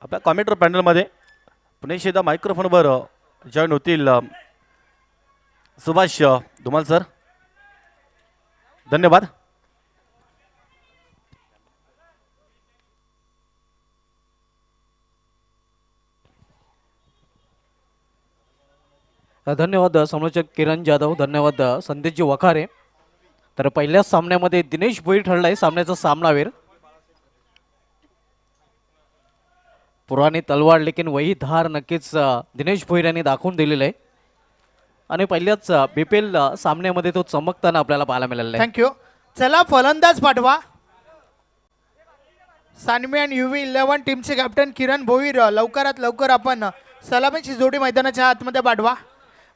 आपल्या कॉमेंटर पॅनलमध्ये पुन्हा एकदा मायक्रोफोनवर जॉईन होतील सुभाष धुमाल सर. धन्यवाद. धन्यवाद समालोचक किरण जाधव. धन्यवाद संदेशजी वखारे. तर पहिल्याच सामन्यामध्ये दिनेश भोईर ठरलाय सामन्याचा सामनावीर. पुराणी तलवार लेकिन वही धार नक्कीच दिनेश भोईर यांनी दाखवून दिलेलं आहे आणि पहिल्याच बीपीएल सामन्यामध्ये तो चमकताना आपल्याला पाहायला मिळालेला आहे. थँक्यू. चला फलंदाज पाठवा. सानवी युवी 11 टीमचे कॅप्टन किरण भोईर लवकरात लवकर आपण सलामीची जोडी मैदानाच्या आतमध्ये पाठवा.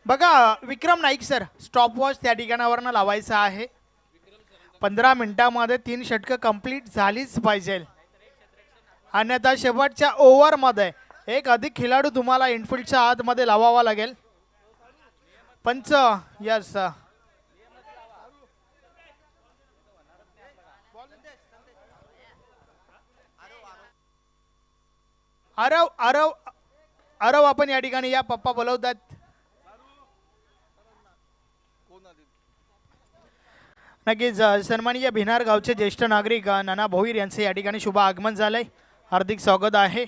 बघा विक्रम नाईक सर, स्टॉप वॉच त्या ठिकाणावरनं लावायचा आहे. 15 मिनिटामध्ये 3 षटकं कंप्लीट झालीच पाहिजे, अन्यथा शेवटच्या ओव्हरमध्ये एक अधिक खेळाडू तुम्हाला इनफिल्डच्या आतमध्ये लावावा लागेल. पंच यस आरव आरव आरव आपण या ठिकाणी या. पप्पा बोलवतात. नक्कीच सन्माननीय भिनार गावचे ज्येष्ठ नागरिक नाना भोईर यांचे या ठिकाणी शुभ आगमन झालंय. हार्दिक स्वागत आहे.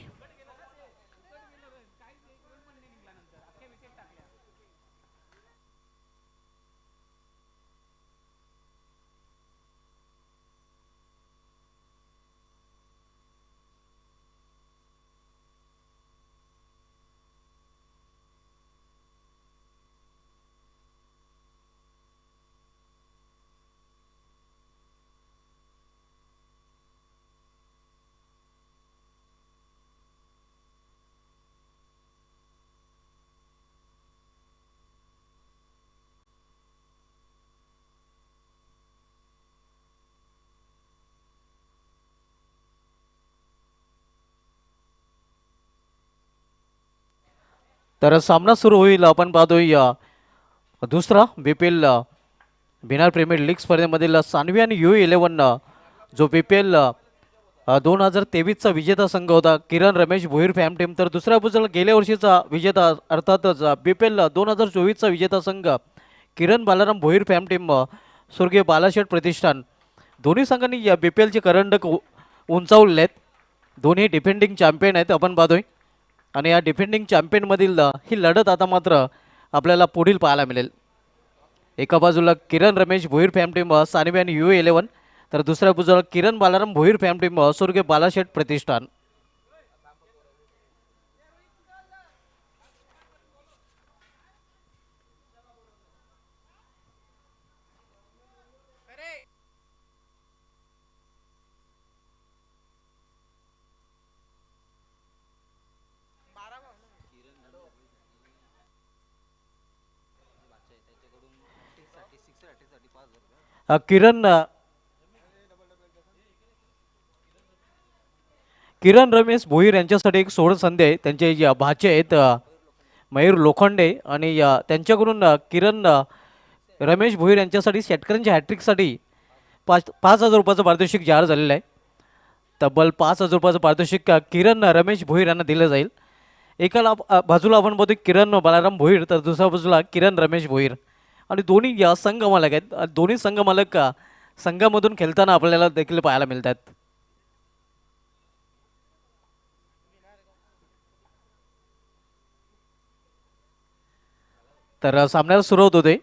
तर सामना सुरू होईल. आपण पाहतोय दुसरा बीपीएल बिहार प्रीमियर लीग स्पर्धेमधील सानवी आणि U11 जो बीपीएल 2023चा विजेता संघ होता किरण रमेश भोईर फॅम टीम. तर दुसऱ्या बाजूला गेल्या वर्षीचा विजेता अर्थातच बीपीएल 2024चा विजेता संघ किरण बालाराम भोईर फॅम टीम स्वर्गीय बालाशेठ प्रतिष्ठान. दोन्ही संघांनी या बीपीएलचे करंडक उंचावले आहेत. दोन्ही डिफेंडिंग चॅम्पियन आहेत आपण पाहतोय आणि या डिफेंडिंग चॅम्पियनमधील ही लढत आता मात्र आपल्याला पुढील पाहायला मिळेल. एका बाजूला किरण रमेश भोईर फॅम टीम सानवी आणि U11, तर दुसऱ्या बाजूला किरण बालाराम भोईर फॅम टीम स्वर्गीय बालाशेठ प्रतिष्ठान. किरण रमेश भोईर यांच्यासाठी एक सोड संधी आहे. त्यांचे भाचे आहेत मयूर लोखंडे आणि त्यांच्याकडून किरण रमेश भोईर यांच्यासाठी शेतकऱ्यांच्या हॅट्रिकसाठी 5,000 रुपयाचं पारितोषिक जाहीर झालेलं आहे. तब्बल 5,000 रुपयाचं पारितोषिक किरण रमेश भोईर यांना दिलं जाईल. एकाला बाजूला आपण बघतो किरण बालाराम भोईर, तर दुसऱ्या बाजूला किरण रमेश भोईर आणि दोन्ही या संघ मालक आहेत. दोन्ही संघ मालक संघामधून खेळताना आपल्याला देखील पाहायला मिळतात. तर सामन्याला सुरुवात होते.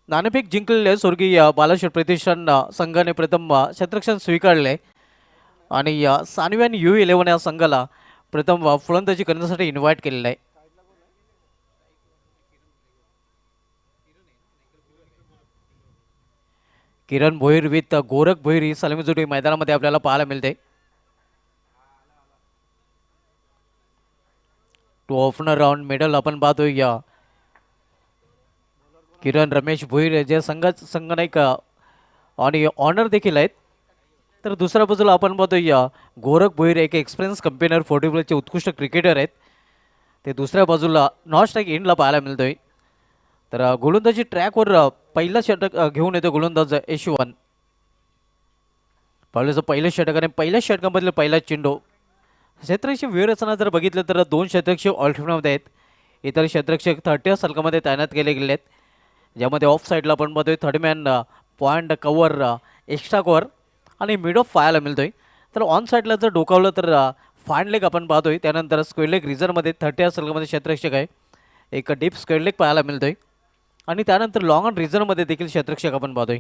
नाणेफेक जिंकलेले स्वर्गीय बालाशेठ प्रतिष्ठान संघाने प्रथम क्षेत्ररक्षण स्वीकारले आणि सानवी आणि U11 या संघाला प्रथम फलंदाजी करण्यासाठी इन्व्हाइट केलेलं आहे. किरण भोईर विथ गोरख भोईर ही सलामी जोडी मैदानामध्ये आपल्याला पाहायला मिळते. टू ओपनर राऊंड मिडल आपण पाहतोय किरण रमेश भोईर जे संघ नाही का आणि ऑनर देखील आहेत. तर दुसऱ्या बाजूला आपण पाहतोय गोरख भोईर एक एक्सपिरियन्स कंपेनर 40+चे उत्कृष्ट क्रिकेटर आहेत. ते दुसऱ्या बाजूला नॉन स्ट्राईक एंडला पाहायला मिळतोय. तर गोलंदाजी ट्रॅकवर पहिला षटक घेऊन येतो गोलंदाज यशवंत. पहिल्याचं पहिलं षटक आणि पहिल्या षटकामधलं पहिला चेंडू क्षेत्ररक्षक व्यूहरचना जर बघितलं तर 2 क्षेत्ररक्षक ऑल्टरनेटमध्ये आहेत. इतर क्षेत्ररक्षक 30 सर्कलमध्ये तैनात केले गेले आहेत, ज्यामध्ये ऑफ साईडला आपण बघतोय third man point cover extra cover आणि मिड ऑफ पाहायला मिळतोय. तर ऑन साईडला जर डोकावलं तर फाईन लेग आपण पाहतोय. त्यानंतर स्क्वेअर लेग रिझनमध्ये 30 सर्कलमध्ये क्षेत्ररक्षक आहे, एक डीप स्क्वेअर लेग पाहायला मिळतोय. आणि त्यानंतर लॉंग ऑन रिझनमध्ये देखील क्षेत्ररक्षक आपण पाहतोय.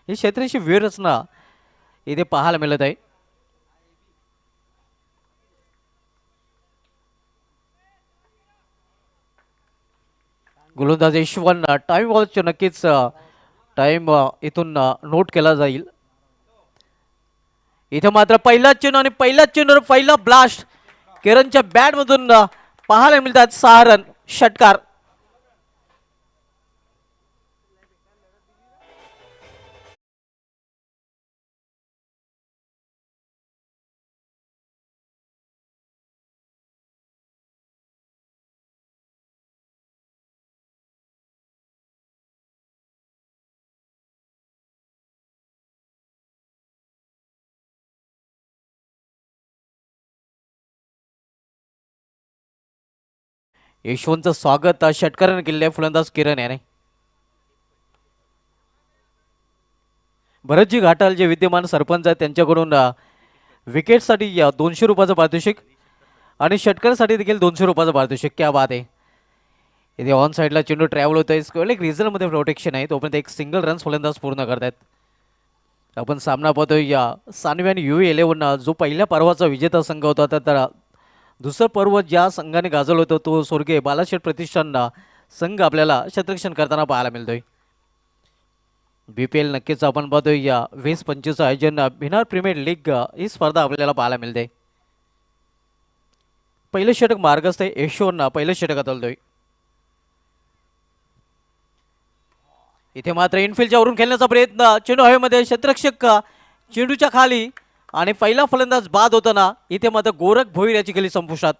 ही क्षेत्ररक्षक व्यूहरचना इथे पाहायला मिळत आहे. गोलंदाज यशवंत टाइम वॉच नक्कीच टाइम इथून नोट केला जाईल. इथे मात्र पहिला चेंडू आणि पहिला चेंडूवर पहिला ब्लास्ट किरणच्या बॅटमधून पाहायला मिळतात 6 रन षटकार. यशवंतचं स्वागत षटकाराने केले फलंदाज किरण याने. भरतजी घाटाल जे विद्यमान सरपंच आहेत त्यांच्याकडून विकेटसाठी 200 रुपयाचं पारितोषिक आणि षटकारासाठी देखील 200 रुपयाचं पारितोषिक. क्या बात आहे. इथे ऑन साईडला चेंडू ट्रॅव्हल होत आहे, एक रिझनमध्ये प्रोटेक्शन आहे, तोपर्यंत एक सिंगल रन्स फलंदाज पूर्ण करतायत. आपण सामना पाहतोय या सानवी आणि UV11 जो पहिल्या पर्वाचा विजेता संघ होता, तर दुसरं पर्व ज्या संघाने गाजवलं होतं तो स्वर्गीय बालाशेठ प्रतिष्ठान संघ आपल्याला क्षेत्ररक्षण करताना पाहायला मिळतोय. BPL नक्कीच आपण पाहतोय या 2025 आयोजन भिनार प्रीमियर लीग ही स्पर्धा आपल्याला पाहायला मिळते. पहिलं षटक मार्गस्थ आहे, यशवंत पहिलं षटक हाताळतोय. इथे मात्र इनफिल्डच्या वरून खेळण्याचा प्रयत्न, चेंडू हवेमध्ये, क्षेत्ररक्षक चेंडूच्या खाली आणि पहिला फलंदाज बाद होताना इथे मात्र गोरख भोईर याची गेली संपुष्टात.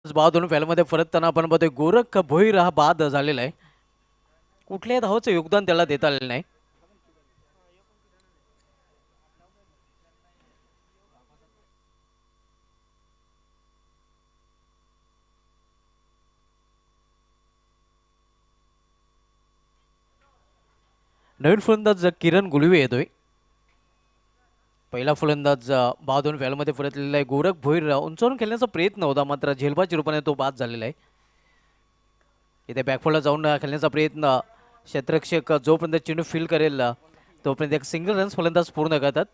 बाद होऊन फॅलमध्ये परतताना आपण बघतोय गोरख भोईर हा बाद झालेला आहे. कुठल्याही धावाचं योगदान त्याला देता आलेलं नाही. नवीन फलंदाज किरण गुलवे येतोय. पहिला फलंदाज बाद होऊन फॅलमध्ये परतलेला आहे. गोरख भोईर उंचावरून खेळण्याचा प्रयत्न होता, मात्र झेलबाजी रूपाने तो बाद झालेला आहे. इथे बॅकफोलला जाऊन खेळण्याचा प्रयत्न, क्षेत्ररक्षक जोपर्यंत चेंडू फील करेल तोपर्यंत एक सिंगल रन्स फलंदाज पूर्ण करतात.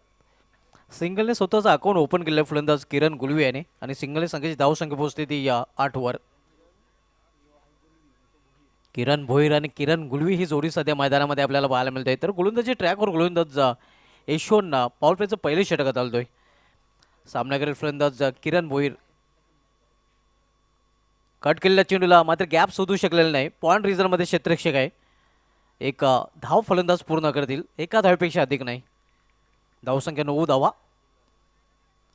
सिंगलने स्वतःचा अकाउंट ओपन केलं फलंदाज किरण गुलवे याने आणि सिंगलने संघाची धावसंख्या पोहोचते ती या 8 वर. किरण भोईर आणि किरण गुलवी ही जोडी सध्या मैदानामध्ये आपल्याला पाहायला मिळते. तर गोलंदाजी ट्रॅकवर गोलंदाज यशवंत पॉवर प्लेचं पहिले षटक हाताळतोय. सामनाकडील फलंदाज किरण भोईर कट केलेल्या चेंडूला मात्र गॅप शोधू शकलेला नाही. पॉईंट रिझनमध्ये क्षेत्ररक्षक आहे, एक धाव फलंदाज पूर्ण करतील, एका धावेपेक्षा अधिक नाही. धावसंख्या 9 धावा.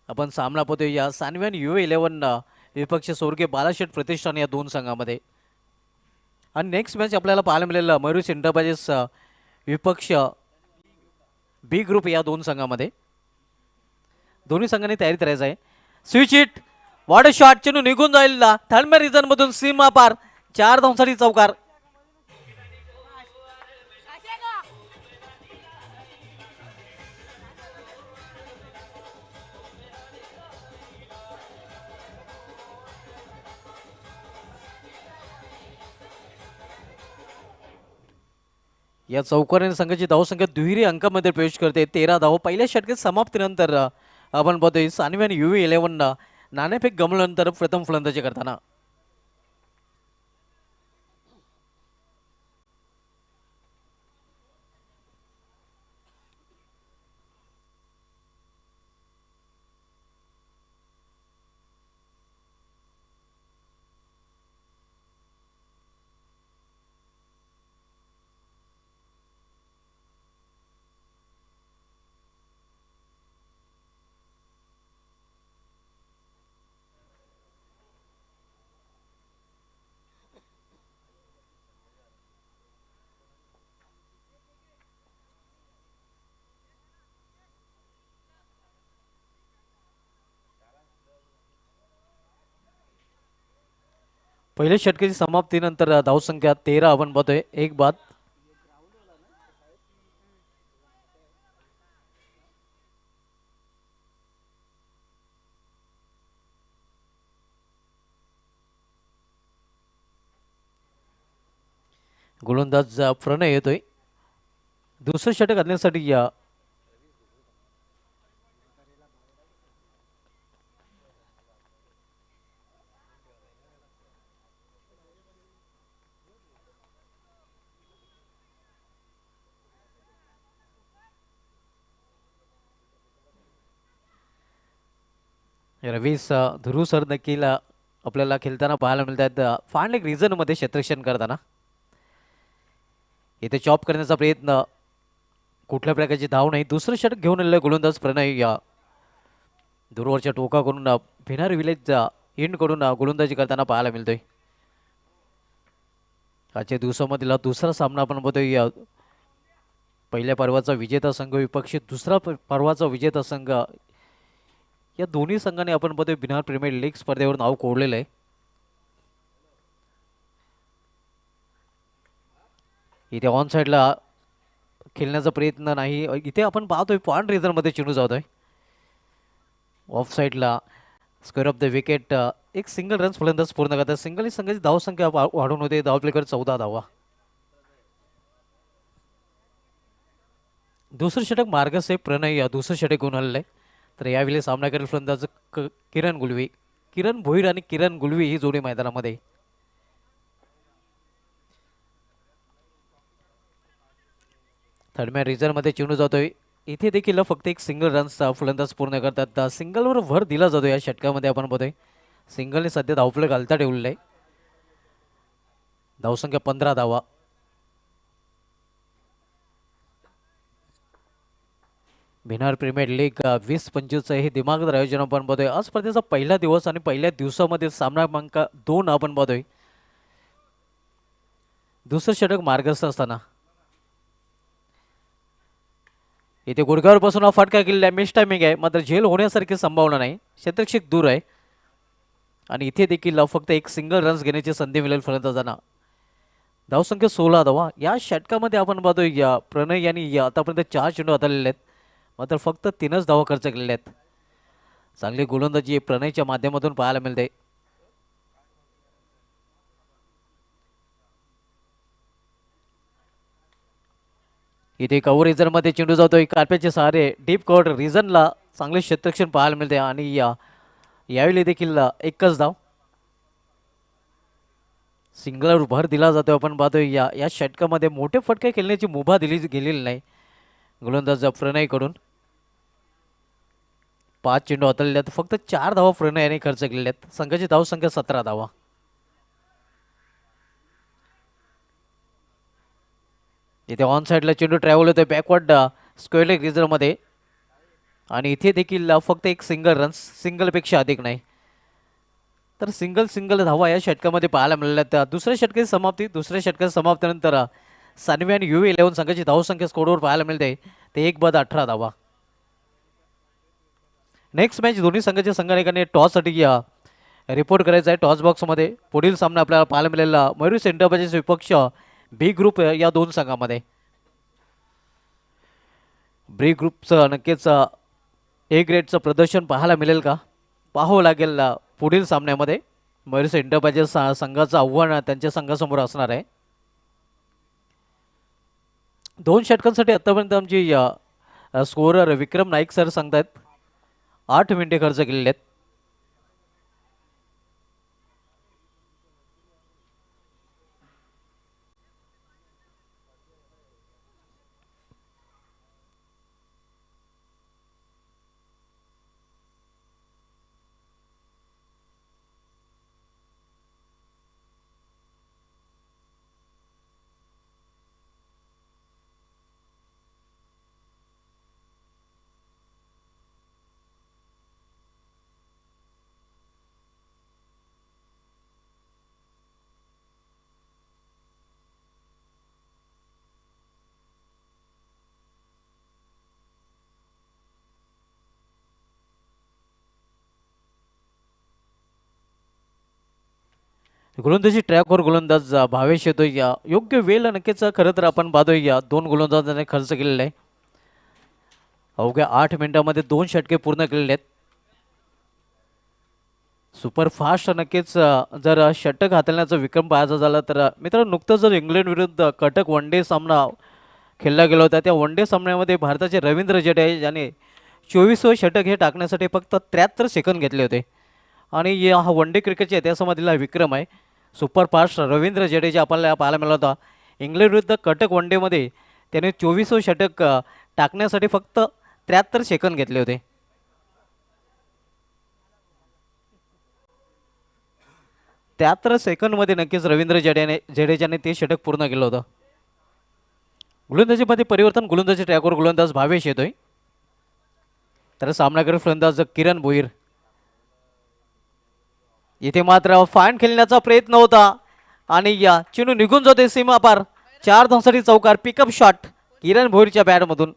आपण सामना पाहतोय या सानवी आणि UV11 विपक्ष स्वर्गीय बालाशेठ प्रतिष्ठान या दोन संघामध्ये. आणि नेक्स्ट मॅच आपल्याला पाहायला मिळेल मयुरेश एंटरप्राइजेस विपक्ष B ग्रुप या दोन संघामध्ये. दोन्ही संघांनी तयारी करायचं आहे. स्विच हिट, वॉट शॉट, चेंडू निघून जाईल थर्ड रिझन मधून सीमा पार, 4 धावांसाठी चौकार. या चौकाराने संघाची धावसंख्या दुहेरी अंकामध्ये प्रवेश करते. 13 धावा पहिल्या षटकात समाप्तीनंतर आपण पाहतोय सानवी आणि UV11 नाणेफेक गमवल्यानंतर प्रथम फलंदाजी करताना. पहिल्या षटकाची समाप्तीनंतर धावसंख्या 13 आपण पाहतोय एक बाद. गोलंदाज प्रणय येतोय दुसरं षटक आणण्यासाठी. या रवीस ध्रुव सर देखील आपल्याला खेळताना पाहायला मिळतात. फांड एक रिझन मध्ये क्षेत्ररक्षण करताना इथे चॉप करण्याचा प्रयत्न, कुठल्या प्रकारची धाव नाही. दुसरं षटक घेऊन आलेलं गोलंदाज प्रणय या दूरवरच्या टोकाकडून भिनार विलेज एंड कडून गोलंदाजी करताना पाहायला मिळतोय. आजच्या दिवसामधील दुसरा सामना आपण बघतोय. पहिल्या पर्वाचा विजेता संघ विपक्षी दुसरा पर्वाचा विजेता संघ, या दोन्ही संघाने आपण बघतोय बिहार प्रीमियर लीग स्पर्धेवर नाव कोरलेलं आहे. इथे ऑन साईडला खेळण्याचा प्रयत्न नाही. इथे आपण पाहतोय पॉइंट रिझनमध्ये चेंडू जातोय. ऑफ साईडला स्क्वेअर ऑफ द विकेट, एक सिंगल रन्स फलंदाज पूर्ण करतात. सिंगल संघाची धावसंख्या वाढून होते. धाव प्लेकर 14 धावा. दुसरं षटक मार्गस आहे प्रणय या दुसरं षटक घेऊन आलेलं आहे. तर यावेळी सामना करेल फलंदाज किरण गुलवी. किरण भोईर आणि किरण गुलवी ही जोडी मैदानामध्ये. थर्डमॅन रिझनमध्ये चेंडू जातोय. इथे देखील फक्त एक सिंगल रन्सचा फलंदाज पूर्ण करतात. सिंगलवर भर दिला जातो या षटकामध्ये आपण बघतोय. सिंगलने सध्या धावफलक घालता ठेवलेलं आहे. धावसंख्या 15 धावा. बिहार प्रीमियर लीग 20-25 हे दिमागदार आयोजन आपण बघतोय. आज स्पर्धेचा पहिला दिवस आणि पहिल्या दिवसामध्ये सामना क्रमांक 2 आपण बघतोय. दुसरं षटक मार्गस्थ असताना इथे गुडघ्यावर बसून हा फटका केलेला आहे. मिस टायमिंग आहे, मात्र झेल होण्यासारखी संभावना नाही. क्षेत्ररक्षक दूर आहे आणि इथे देखील फक्त एक सिंगल रन्स घेण्याची संधी मिळेल फलंदाजांना. धावसंख्या 16 धावा. या षटकामध्ये आपण पाहतोय या प्रणय यांनी आतापर्यंत 4 चेंडू हाताळलेले आहेत, मात्र फक्त 3च धावा खर्च केलेल्या आहेत. चांगली गोलंदाजी प्रणयच्या माध्यमातून पाहायला मिळते. इथे कव्हर रिझनमध्ये चेंडू जातोय. कार्पेटचे सहारे डीप कव्हर रिझनला चांगले क्षेत्ररक्षण पाहायला मिळते आणि यावेळी देखील एकच धाव. सिंगलवर भर दिला जातोय. आपण पाहतोय या षटकामध्ये मोठे फटके खेळण्याची मुभा दिली गेलेली नाही गोलंदाज प्रणयकडून. 5 चेंडू हाताळलेले आहेत, फक्त 4 धावा प्रणय याने खर्च केलेल्या आहेत. संघाची धावसंख्या 17 धावा. इथे ऑन साईडला चेंडू ट्रॅव्हल होतोय बॅकवर्ड स्क्वेअर लेग रिझनमध्ये आणि इथे देखील फक्त एक सिंगल रन्स, सिंगलपेक्षा अधिक नाही. तर सिंगल धावा या षटकामध्ये पाहायला मिळाल्या. दुसऱ्या षटकाची समाप्ती. दुसऱ्या षटकाच्या समाप्तीनंतर सानवी आणि U11 संघाची धावसंख्या स्कोरवर पाहायला मिळते ते 1 बाद 18 धावा. नेक्स्ट मॅच दोन्ही संघाच्या संघाने टॉससाठी रिपोर्ट करायचा आहे. टॉस बॉक्समध्ये पुढील सामना आपल्याला पाहायला मिळेल मयूर सेंटरबाजीचे विपक्ष बी ग्रुप या दोन संघामध्ये. बी ग्रुपचं नक्कीच ए ग्रेडचं प्रदर्शन पाहायला मिळेल का पाहावं लागेल पुढील सामन्यामध्ये. मयूर एंटरप्राइजेस संघाचं आव्हान त्यांच्या संघासमोर असणार आहे. 2 षटकांसाठी आतापर्यंत आमची स्कोरर विक्रम नाईक सर सांगतात 8 मिनिटे खर्च केलेले आहेत. गोलंदाजी ट्रॅकवर गोलंदाज भावेश येतोय. या योग्य वेळ नक्कीच खरं तर आपण पाहतोय या दोन गोलंदाजांनी खर्च केलेला आहे. अवघ्या 8 मिनिटांमध्ये 2 षटके पूर्ण केलेले आहेत. सुपर फास्ट नक्कीच जर षटक हाताळण्याचा विक्रम पाहायचा झाला तर मित्रांनो नुकतंच जर इंग्लंड विरुद्ध कटक वन डे सामना खेळला गेला होता त्या वन डे सामन्यामध्ये भारताचे रवींद्र जडेजा याने 24वे षटक हे टाकण्यासाठी फक्त 73 सेकंद घेतले होते आणि हा वन डे क्रिकेटच्या इतिहासामधील हा विक्रम आहे. सुपर फास्ट रवींद्र जडेजा आपल्याला पाहायला मिळाला होता. इंग्लंड विरुद्ध कटक वन डेमध्ये त्याने 24वे षटक टाकण्यासाठी फक्त 73 सेकंद घेतले होते. त्याहत्तर सेकंदमध्ये नक्कीच रवींद्र जडेजाने ते षटक पूर्ण केलं होतं. गोलंदाजीमध्ये परिवर्तन. गोलंदाजी ट्रॅकवर गोलंदाज भावेश येतोय तर सामनाकर फलंदाज किरण भोईर. इथे मात्र फाईन खेळण्याचा प्रयत्न होता आणि या चेंडू निघून जाते सीमापार. 4 धावांसाठी चौकार. पिकअप शॉट किरण भोईरच्या बॅटमधून.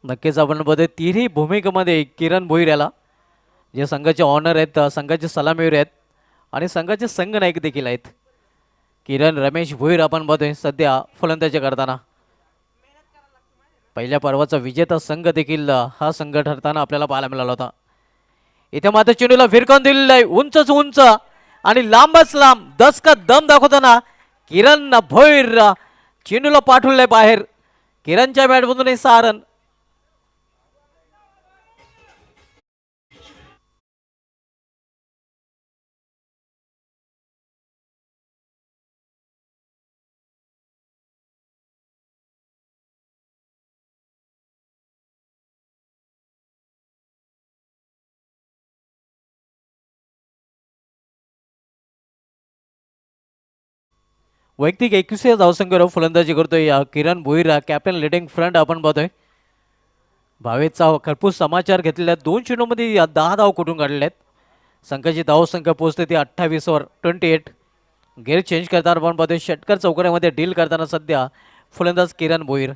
नक्कीच आपण बघतोय तिन्ही भूमिकेमध्ये किरण भोईर याला जे संघाचे ऑनर आहेत, संघाचे सलामीवीर आहेत आणि संघाचे संघ नायक देखील आहेत. किरण रमेश भोईर आपण बघतोय सध्या फलंदाजी करताना. पहिल्या पर्वाचा विजेता संघ देखील हा संघ ठरताना आपल्याला पाहायला मिळाला होता. इथे मात्र चेंडूला फिरकावून दिलेला आहे उंचच उंच आणि लांबच लांब. दसका दम दाखवताना किरण भोईर चेंडूला पाठवलंय बाहेर. किरणच्या बॅटमधून 6 रन. वैयक्तिक 21 धावसंख्येवर फलंदाजी करतोय या किरण भोईर. कॅप्टन लिडिंग फ्रंट आपण पाहतोय. भावेचा खरपूस समाचार घेतलेल्या 2 चेंडूमध्ये 10 धाव कुठून काढलेल्या आहेत. संघाची धावसंख्या पोहोचते ती 28वर 28. गेअर चेंज करताना आपण पाहतोय षटकर चौकड्यामध्ये डील करताना सध्या फलंदाज किरण भोईर.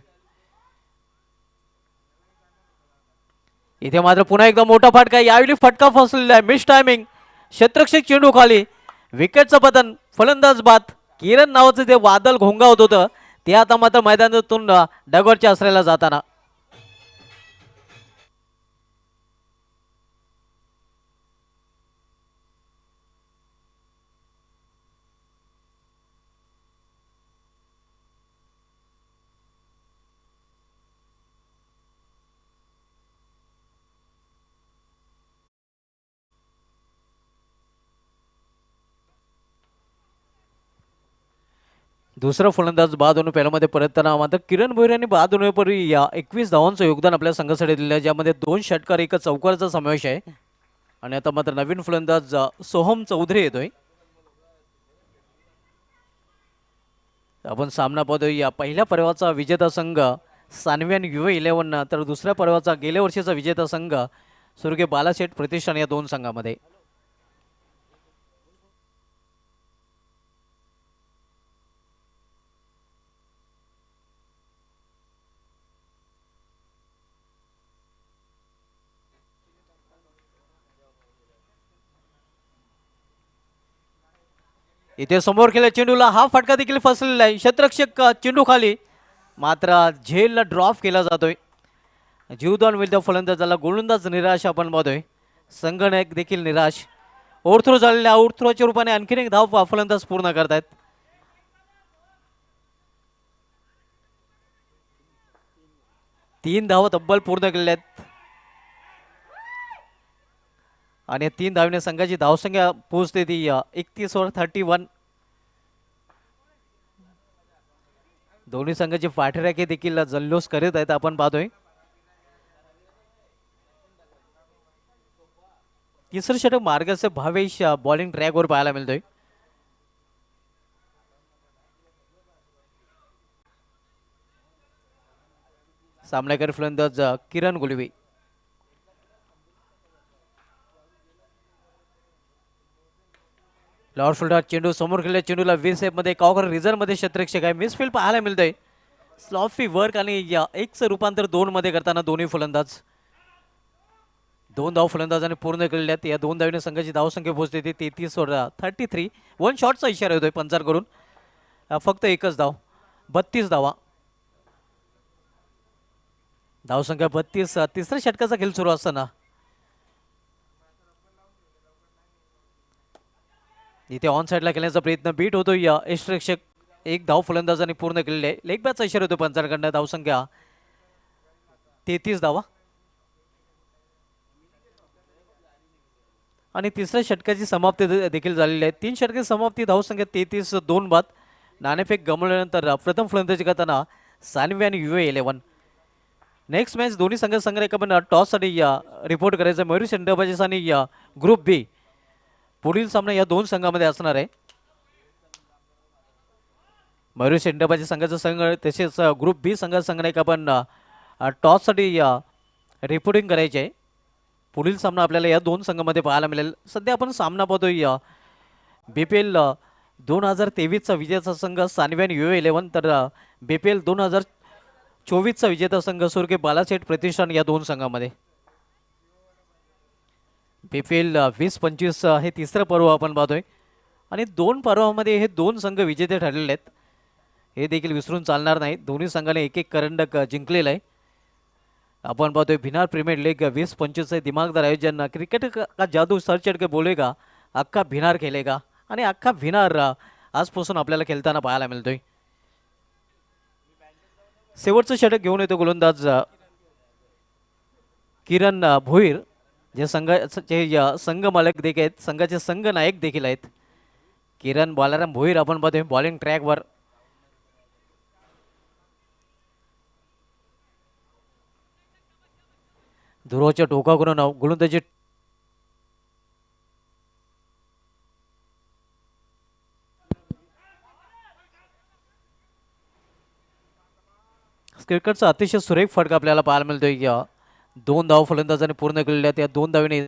इथे मात्र पुन्हा एकदा मोठा फटका. यावेळी फटका फसलेला आहे. Miss timing. क्षेत्ररक्षक चेंडू खाली. विकेटचं पतन. फलंदाज बाद. किरण नावाचं जे वादळ घोंगावत होतं ते आता मात्र मैदानातून डगॉटच्या आश्रयाला जाताना. दुसरा फलंदाज बाद होऊन पहिल्यामध्ये परतताना मात्र किरण भोईर यांनी बाद होण्यापूर्वी या 21 धावांचं योगदान आपल्या संघासाठी दिलं आहे ज्यामध्ये 2 षटकार 1 चौकाराचा समावेश आहे. आणि आता मात्र नवीन फलंदाज सोहम चौधरी येतोय. आपण सामना पाहतोय या पहिल्या पर्वाचा विजेता संघ सानव्यान UA11 तर दुसऱ्या पर्वाचा गेल्या वर्षीचा विजेता संघ स्वर्गीय बालाशेठ प्रतिष्ठान या 2 संघामध्ये. इथे समोर केल्या चेंडूला हा फटका देखील फसलेला आहे. क्षेत्ररक्षक चेंडू खाली मात्र झेलला ड्रॉप केला जातोय. जीवदान होईल त्या फलंदाजाला. गोलंदाज निराश आपण पाहतोय. संघनायक देखील निराश. ओव्हरथ्रो झालेल्या ओव्हरथ्रोच्या रूपाने आणखीन एक धाव फलंदाज पूर्ण करतायत. तीन धावा तब्बल पूर्ण केलेल्या आहेत आणि 3 धावने संघाची धावसंख्या पोहोचते ती 31वर 31. दोन्ही संघाचे पाठराखे देखील जल्लोष करीत आहेत आपण पाहतोय. तिसरं षटक मार्गाचे भावेश बॉलिंग ट्रॅकवर पाहायला मिळतोय. सामनाकारी फलंदाज किरण गुलवी. लॉर्ड फुलटॉस चेंडू समोर खेळल्या चेंडूला वी मध्ये कॉकर रिझर्व मध्ये क्षेत्ररक्षक आहे. मिसफील्ड पाहायला मिळतंय. स्लॉफी वर्क आणि या एकचं रूपांतर 2 मध्ये करताना दोन्ही फलंदाज. 2 धाव फलंदाजाने पूर्ण केलेल्या या 2 धावीने संघाची धावसंख्या पोहोचते ती 33 वर 33. 1 शॉटचा इशारा येतोय पंचांकडून. फक्त एकच धाव. 32 धावा. धावसंख्या 32. तिसऱ्या षटकाचा खेळ सुरू असताना इथे ऑन साईडला खेळण्याचा प्रयत्न बीट होतो. या यष्टरक्षक एक धाव फलंदाजाने पूर्ण केलेले आहे. लेग बॅटचा इशारा होतो पंचांकडनं. धावसंख्या 33 धावा. आणि तिसऱ्या षटकाची समाप्ती देखील झालेली आहे. 3 षटकाची समाप्ती. धावसंख्या 33. 2 बाद. नाणेफेक गमावल्यानंतर प्रथम फलंदाजी करताना सानवी आणि UA11. नेक्स्ट मॅच दोन्ही संघाने आपण टॉससाठी रिपोर्ट करायचं. मयुरी सेंटरबाजीस आणि ग्रुप बी. पुढील सामना या 2 संघामध्ये असणार आहे. मयुरी सेंटरबाजी संघाचा संघ तसेच ग्रुप बी संघाने आपण टॉससाठी रिपोर्टिंग करायचे आहे. पुढील सामना आपल्याला या 2 संघामध्ये पाहायला मिळेल. सध्या आपण सामना पाहतोय BPL 2023चा विजेता संघ सानवी आणि UA11 तर BPL 2024चा विजेता संघ सुरके बालासेठ प्रतिष्ठान या 2 संघामध्ये. BPL 2025 हे तिसरं पर्व आपण पाहतोय आणि 2 पर्वामध्ये हे 2 संघ विजेते ठरलेले आहेत. हे देखील विसरून चालणार नाही. दोन्ही संघाने एक करंडक जिंकलेला आहे. आपण पाहतोय भिनार प्रीमियर लीग 2025 दिमागदार आयोजन. क्रिकेट का जादू सर चढ़ के बोलेगा, अख्खा भिनार खेळेगा आणि अख्खा भिनार आजपासून आपल्याला खेळताना पाहायला मिळतोय. शेवटचं षटक घेऊन येतो गोलंदाज किरण भोईर जे संघाचे संघ मालक देखील आहेत. संघाचे संघ नायक देखील आहेत. किरण बालाराम भोईर आपण पाहतोय बॉलिंग ट्रॅकवर. धुरोच्या टोकाकडून गोलंदाजी क्रिकेटचा अतिशय सुरेख फटका आपल्याला पाहायला मिळतोय. 2 धाव फलंदाजाने पूर्ण केलेल्या त्या 2 धावीने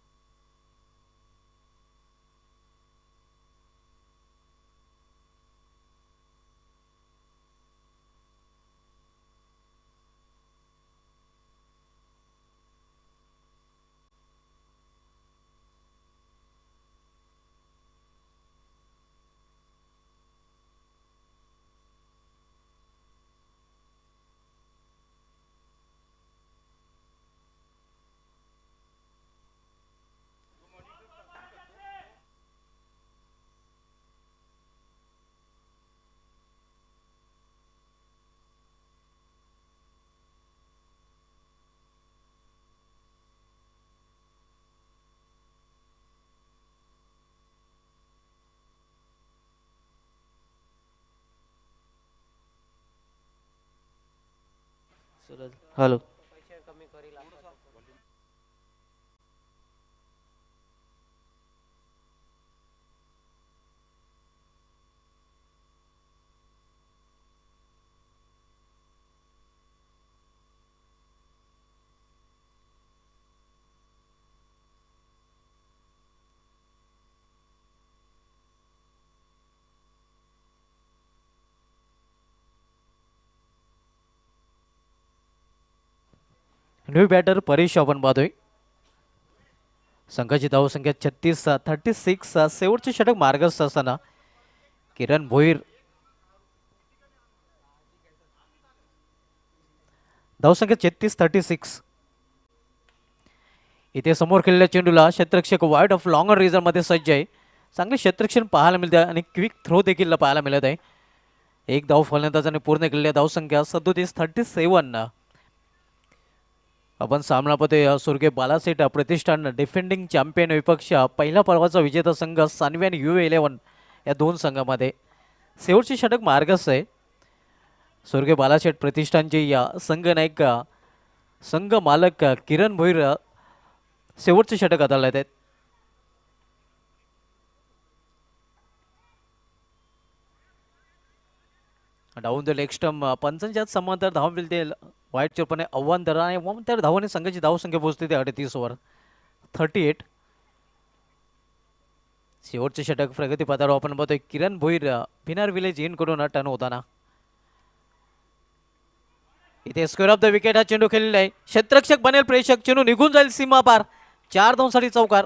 हॅलो न्यू बॅटर परेश आपण पाहतोय. संघाची धावसंख्या 36. 36. शेवटचे षटक मार्गस्थ असताना किरण भोईर धावसंख्या 36. 36. इथे समोर खेळलेल्या चेंडूला क्षेत्ररक्षक वाईड ऑफ लॉंगर रिझर्व मध्ये सज्ज आहे. चांगले क्षेत्ररक्षण पाहायला मिळते आणि क्विक थ्रो देखील पाहायला मिळत आहे. एक धाव फलंदाजाने पूर्ण केलेल्या धावसंख्या 37. 37. आपण सामना पाहतोय सुरगे बालासेठ प्रतिष्ठान डिफेंडिंग चॅम्पियन विपक्ष पहिला पर्वाचा विजेता संघ सानवी आणि UA11 या 2 संघामध्ये. शेवटचे षटक मार्गस्थ आहे. सुरगे बालासेठ प्रतिष्ठानचे संघ नायक संघ मालक किरण भोईर शेवटचे षटक हाताळत आहेत. डाऊन द लेग स्टंप 55 समांतर धाव मिळते वाईट चेपणे आव्हान धरा आणि त्या धावाने संघाची धावसंख्या पोहोचते ते 38 ओव्हर 38. शेवटचे षटक प्रगती पथावर आपण बघतोय किरण भोईर भिनार विलेज इन कडून टर्न होताना. इथे स्क्वेअर ऑफ द विकेट हा चेंडू खेळलेला आहे. क्षेत्ररक्षक बनेल प्रेक्षक, चेंडू निघून जाईल सीमा पार. 4 धावांसाठी चौकार.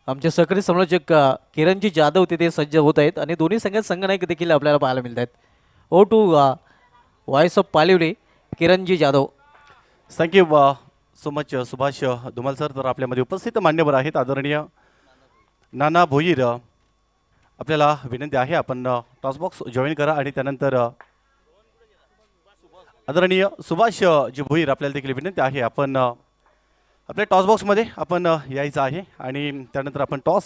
आमचे सहकारी समालोचक किरणजी जाधव तिथे सज्ज होत आहेत आणि दोन्ही संघात संघनायक देखील आपल्याला पाहायला मिळत आहेत. O two voice of पालिवली Kiranji Jadhav. Thank you so much Subhash Dhumal sir. तर आपल्यामध्ये उपस्थित मान्यवर आहेत आदरणीय नाना भोईर. आपल्याला विनंती आहे आपण टॉस बॉक्स जॉईन करा आणि त्यानंतर आदरणीय सुभाष जी भोईर आपल्याला देखील विनंती आहे आपण आपल्या टॉस बॉक्समध्ये आपण यायचं आहे आणि त्यानंतर आपण टॉस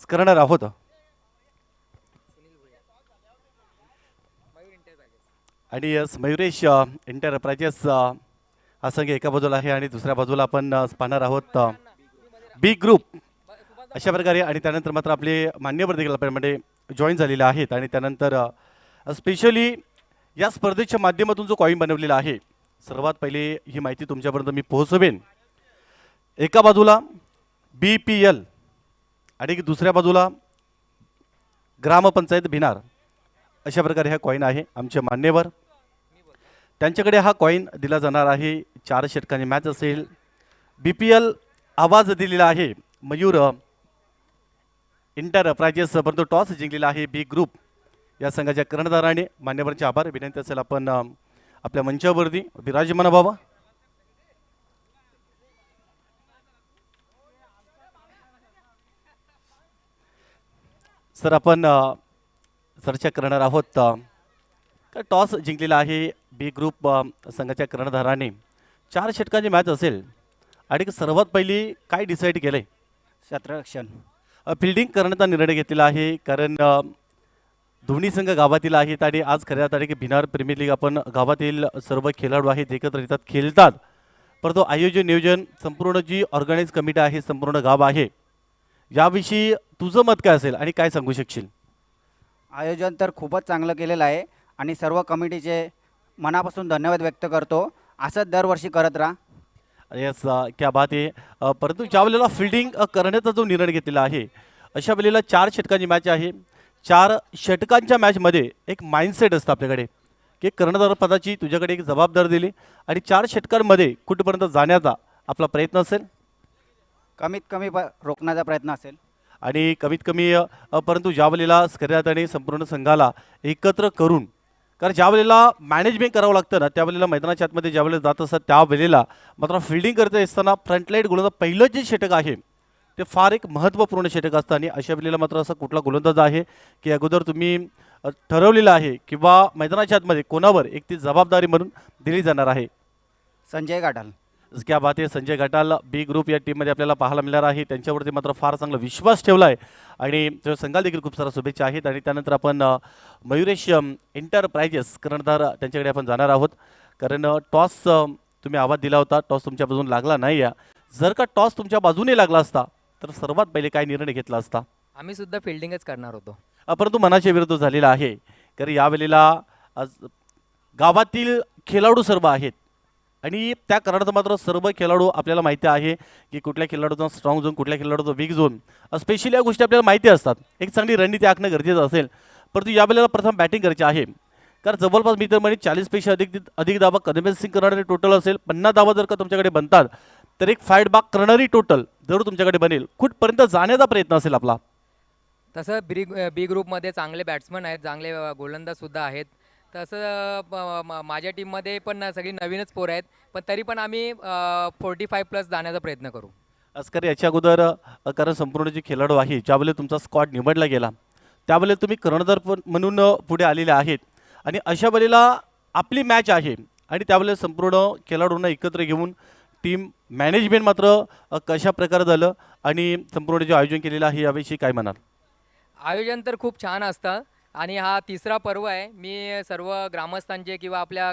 करणार आहोत. आणि मयुरेश एंटरप्राइजेस हा संघ एका बाजूला आहे आणि दुसऱ्या बाजूला आपण पाहणार आहोत बी ग्रुप अशा प्रकारे. आणि त्यानंतर मात्र आपले मान्यवर देखील आपल्यामध्ये जॉईन झालेले आहेत. आणि त्यानंतर स्पेशली या स्पर्धेच्या माध्यमातून जो कॉईन बनवलेला आहे सर्वात पहिले ही माहिती तुमच्यापर्यंत मी पोहोचवेन. एका बाजूला BPL आणि दुसऱ्या बाजूला ग्रामपंचायत भिनार अशा प्रकारे हा कॉईन आहे. आमचे मान्यवर त्यांच्याकडे हा कॉईन दिला जाणार आहे. 4 षटकांची मॅच असेल. BPL आवाज दिलेला आहे मयूर एंटरप्राइजेस, परंतु टॉस जिंकलेला आहे बी ग्रुप या संघाच्या कर्णधाराने. मान्यवरांचे आभार. विनंती असेल आपण आपल्या मंचावरती विराजमान व्हावा. सर आपण चर्चा करणार आहोत का टॉस जिंकलेला आहे बी ग्रुप संघाच्या कर्णधाराने. 4 षटकांची मॅच असेल आणि सर्वात पहिली काय डिसाईड केलंय? क्षेत्ररक्षण फिल्डिंग करण्याचा निर्णय घेतलेला आहे. कारण दोन्ही संघ गावातील आहेत आणि आज खऱ्या तारीख भिनार प्रीमियर लीग आपण गावातील सर्व खेळाडू आहेत एकत्र येतात खेळतात. परंतु आयोजन नियोजन संपूर्ण जी ऑर्गनाइज कमिटी आहे संपूर्ण गाव आहे याविषयी तुझं मत काय असेल आणि काय सांगू शकशील? आयोजन तर खूपच चांगलं केलेलं आहे आणि सर्व कमिटीचे मनापासून धन्यवाद व्यक्त करतो. असंच दरवर्षी करत राहा. यस क्या बात आहे. परंतु ज्या वेळेला फिल्डिंग करण्याचा जो निर्णय घेतलेला आहे अशा वेळेला 4 षटकांची मॅच आहे. 4 षटकांच्या मॅचमध्ये एक माइंडसेट असतं आपल्याकडे की कर्णधार पदाची तुझ्याकडे एक जबाबदारी दिली आणि 4 षटकांमध्ये कुठपर्यंत जाण्याचा आपला प्रयत्न असेल. कमीत कमी रोखण्याचा प्रयत्न असेल आणि कमीत कमी परंतु ज्या वेळेला स्कर्याताने संपूर्ण संघाला एकत्र करून, कारण ज्या वेळेला मॅनेजमेंट करावं लागतं ना त्यावेळेला मैदानाच्या आतमध्ये ज्या वेळेला जात असतात त्यावेळेला मात्र फिल्डिंग करत असताना फ्रंटलाईट गोलंदाज पहिलं जे षटक आहे ते फार एक महत्त्वपूर्ण षटक असतं. आणि अशा वेळेला मात्र असा कुठला गोलंदाज आहे की अगोदर तुम्ही ठरवलेलं आहे किंवा मैदानाच्या आतमध्ये कोणावर एक ती जबाबदारी म्हणून दिली जाणार आहे? संजय गाठाल. क्या बात आहे. संजय घाटाल बी ग्रुप या टीममध्ये आपल्याला पाहायला मिळणार आहे. त्यांच्यावरती मात्र फार चांगला विश्वास ठेवला आहे आणि त्या संघाला देखील खूप साऱ्या शुभेच्छा आहेत. आणि त्यानंतर आपण मयुरेश एंटरप्राइजेस कर्णधार त्यांच्याकडे आपण जाणार आहोत. कारण टॉस तुम्ही आवाज दिला होता, टॉस तुमच्या बाजूने लागला नाही. जर का टॉस तुमच्या बाजूने लागला असता तर सर्वात पहिले काय निर्णय घेतला असता? आम्ही सुद्धा फिल्डिंगच करणार होतो. परंतु मनाच्या विरुद्ध झालेला आहे, कारण यावेळेला आज गावातील खेळाडू सर्व आहेत आणि त्या कारणात मात्र सर्व खेळाडू आपल्याला माहिती आहे की कुठल्या खेळाडूचा स्ट्रॉंग झोन, कुठल्या खेळाडूचा वीक झोन, स्पेशली या गोष्टी आपल्याला माहिती असतात. एक चांगली रणनीती आखणं गरजेचं असेल, परंतु यावेळेला प्रथम बॅटिंग करायची आहे. कारण जवळपास मी तर म्हणे 40पेक्षा अधिक धावा कन्व्हिन्सिंग करणारे टोटल असेल. 50 धावा जर का तुमच्याकडे बनतात तर एक फाईट बाक करणारी टोटल जरूर तुमच्याकडे बनेल. कुठपर्यंत जाण्याचा प्रयत्न असेल आपला? तसं बी ग्रुपमध्ये चांगले बॅट्समन आहेत, चांगले गोलंदाज सुद्धा आहेत. तसं माझ्या टीममध्ये पण सगळी नवीनच पोरं आहेत, पण तरी पण आम्ही 45+ जाण्याचा प्रयत्न करू. अस्कर, याच्या अगोदर कारण संपूर्ण जे खेळाडू आहे ज्यावेळेला तुमचा स्क्वॉड निवडला गेला त्यावेळेला तुम्ही कर्णधार पण म्हणून पुढे आलेले आहेत आणि अशा वेळेला आपली मॅच आहे आणि त्यावेळेला संपूर्ण खेळाडूंना एकत्र घेऊन टीम मॅनेजमेंट मात्र कशा प्रकारे झालं आणि संपूर्ण जे आयोजन केलेलं आहे याविषयी काय म्हणाल? आयोजन तर खूप छान असतं आणि हा तिसरा पर्व आहे. मी सर्व ग्रामस्थांचे किंवा आपल्या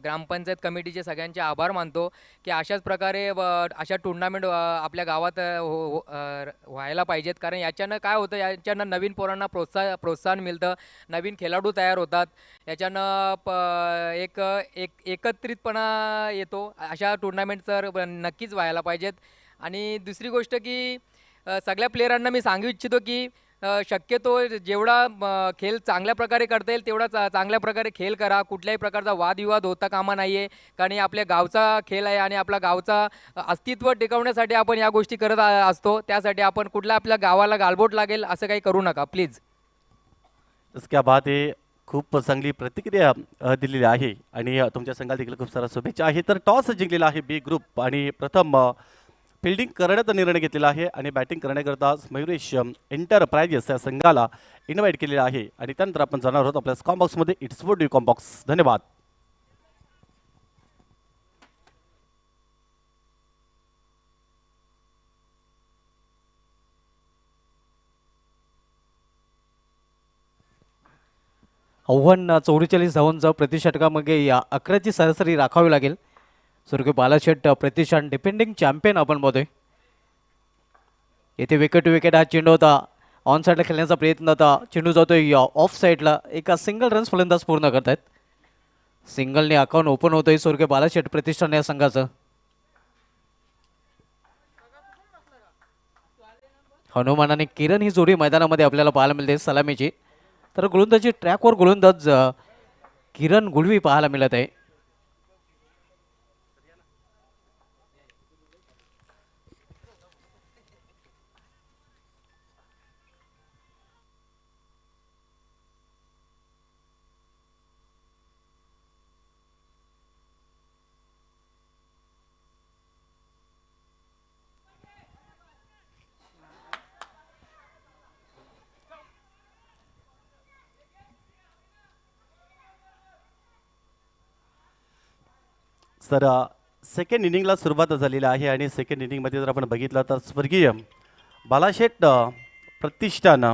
ग्रामपंचायत कमिटीचे सगळ्यांचे आभार मानतो की अशाच प्रकारे अशा टुर्नामेंट आपल्या गावात व्हायला पाहिजेत. कारण याच्यानं काय होतं, याच्यानं नवीन पोरांना प्रोत्साहन मिळतं, नवीन खेळाडू तयार होतात, याच्यानं एकत्रितपणा येतो. अशा टुर्नामेंट तर नक्कीच व्हायला पाहिजेत. आणि दुसरी गोष्ट की सगळ्या प्लेयरांना मी सांगू इच्छितो की शक्यतो जेवढा खेळ चांगल्या प्रकारे करता येईल तेवढा चांगल्या प्रकारे खेळ करा. कुठल्याही प्रकारचा वादविवाद होता कामा नाही आहे, कारण हे आपल्या गावचा खेळ आहे आणि आपल्या गावचा अस्तित्व टिकवण्यासाठी आपण या गोष्टी करत असतो. त्यासाठी आपण कुठल्या आपल्या गावाला गालबोट लागेल असं काही करू नका प्लीज. इसक्या बाद आहे, खूप चांगली प्रतिक्रिया दिलेली आहे आणि तुमच्या संघाला देखील खूप सारा शुभेच्छा आहे. तर टॉस जिंकलेला आहे बी ग्रुप आणि प्रथम फिल्डिंग करण्याचा निर्णय घेतलेला आहे आणि बॅटिंग करण्याकरता मयुरेश एंटरप्राइजेस या संघाला इन्व्हाइट केलेला आहे आणि त्यानंतर आपण जाणार आहोत आपल्या स्कॉम बॉक्समध्ये. It's would you com box. धन्यवाद. आव्हान 44 धावांचा प्रतिषटकामध्ये या 11ची सरासरी राखावी लागेल. स्वर्गीय बालाशेठ प्रतिष्ठान डिपेंडिंग चॅम्पियन आपण बघतोय. येथे विकेट टू विकेट हा चेंडू होता, ऑन साईडला खेळण्याचा प्रयत्न होता, चेंडू जातोय ऑफ साईडला. एका सिंगल रन्स फलंदाज पूर्ण करतायत. सिंगलने अकाउंट ओपन होतोय स्वर्गीय बालाशेठ प्रतिष्ठान या संघाचं. हनुमान आणि किरण ही जोडी मैदानामध्ये आपल्याला पाहायला मिळते सलामीची. तर गोलंदाजी ट्रॅकवर गोलंदाज किरण गुळवी पाहायला मिळत आहे. सर, सेकंड इनिंगला सुरुवात झालेली आहे आणि सेकंड इनिंगमध्ये जर आपण बघितलं तर स्वर्गीय बालाशेठ प्रतिष्ठान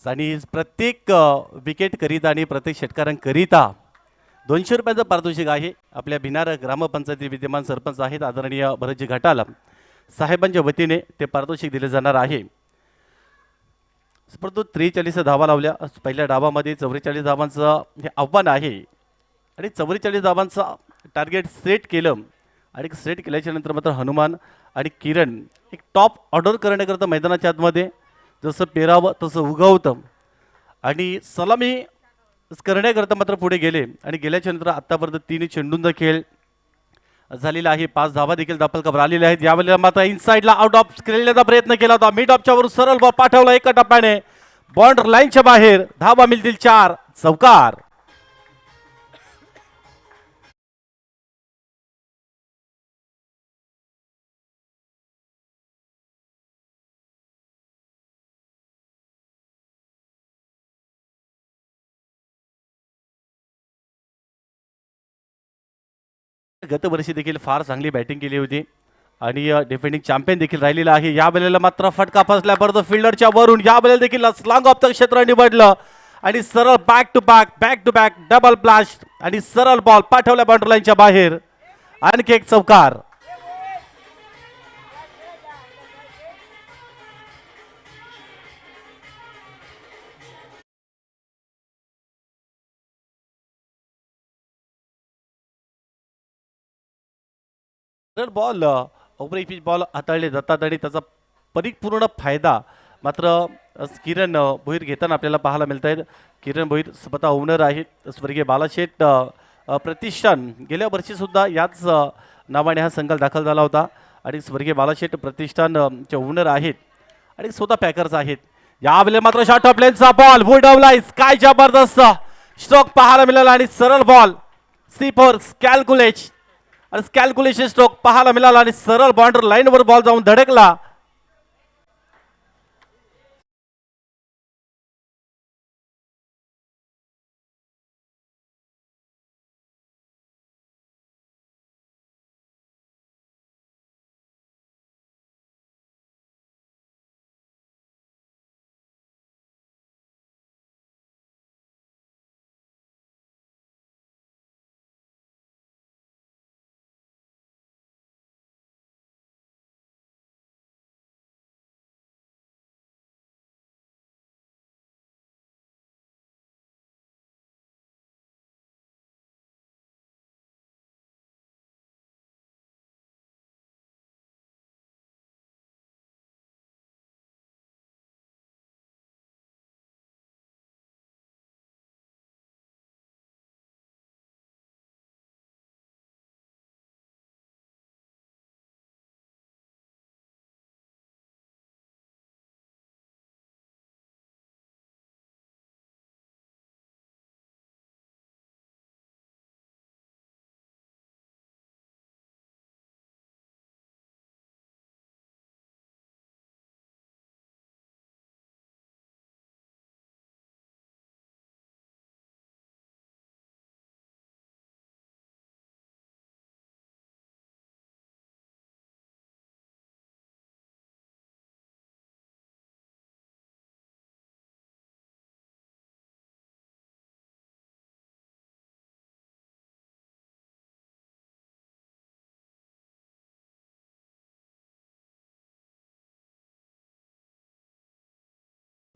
आणि प्रत्येक विकेट करिता आणि प्रत्येक षटकारांकरिता 200 रुपयाचं पारितोषिक आहे. आपल्या भिनार ग्रामपंचायती विद्यमान सरपंच आहेत आदरणीय भरतजी घाटाल साहेबांच्या वतीने ते पारितोषिक दिले जाणार आहे. परंतु 43 धावा लावल्या पहिल्या डावामध्ये. 44 धावांचं हे आव्हान आहे आणि 44 धावांचं टार्गेट सेट केलं आणि सेट केल्याच्या नंतर मात्र हनुमान आणि किरण एक टॉप ऑर्डर करण्याकरता मैदानाच्या आतमध्ये जसं पेरावं तसं उगवतं आणि सलामी करण्याकरता मात्र पुढे गेले आणि गेल्याच्या नंतर आत्तापर्यंत 3 चेंडूंचा खेळ झालेला आहे. 5 धावा देखील दाखल आलेल्या आहेत. यावेळेला मात्र इनसाइडला आउट ऑफ खेळण्याचा प्रयत्न केला होता. मिड ऑफच्या वरून सरळ बॉल पाठवला एका टप्प्याने बॉन्डर लाईनच्या बाहेर. धावा मिळतील 4. चौकार. गतवर्षी देखील फार चांगली बॅटिंग केली होती आणि डिफेंडिंग चॅम्पियन देखील राहिलेला आहे. या वेळेला मात्र फटका फसल्याबरोबर फिल्डरच्या वरून या वेळेला देखील लॉंग ऑफ क्षेत्र निवडलं आणि सरळ back to back double blast आणि सरळ बॉल पाठवल्या बाउंड्री लाईनच्या बाहेर. आणखी एक चौकार. बॉल ओव्हर पिच बॉल हाताळले जातात आणि त्याचा परिपूर्ण फायदा मात्र किरण भोईर घेताना आपल्याला पाहायला मिळत आहेत. किरण भोईर स्वतः ओनर आहेत स्वर्गीय बालाशेठ प्रतिष्ठान. गेल्या वर्षी सुद्धा याच नावाने हा संघ दाखल झाला होता आणि स्वर्गीय बालाशेठ प्रतिष्ठान चे ओनर आहेत आणि स्वतः पॅकर्स आहेत. यावेळेला मात्र शॉर्ट ऑफ लेनचा बॉल वुड ऑफ लाईस. काय जबरदस्त स्ट्रोक पाहायला मिळाला आणि सरळ बॉल C4 कॅल्क्युलेशन स्ट्रोक पाहायला मिळाला आणि सरळ बाउंड्री लाईनवर बॉल जाऊन धडकला.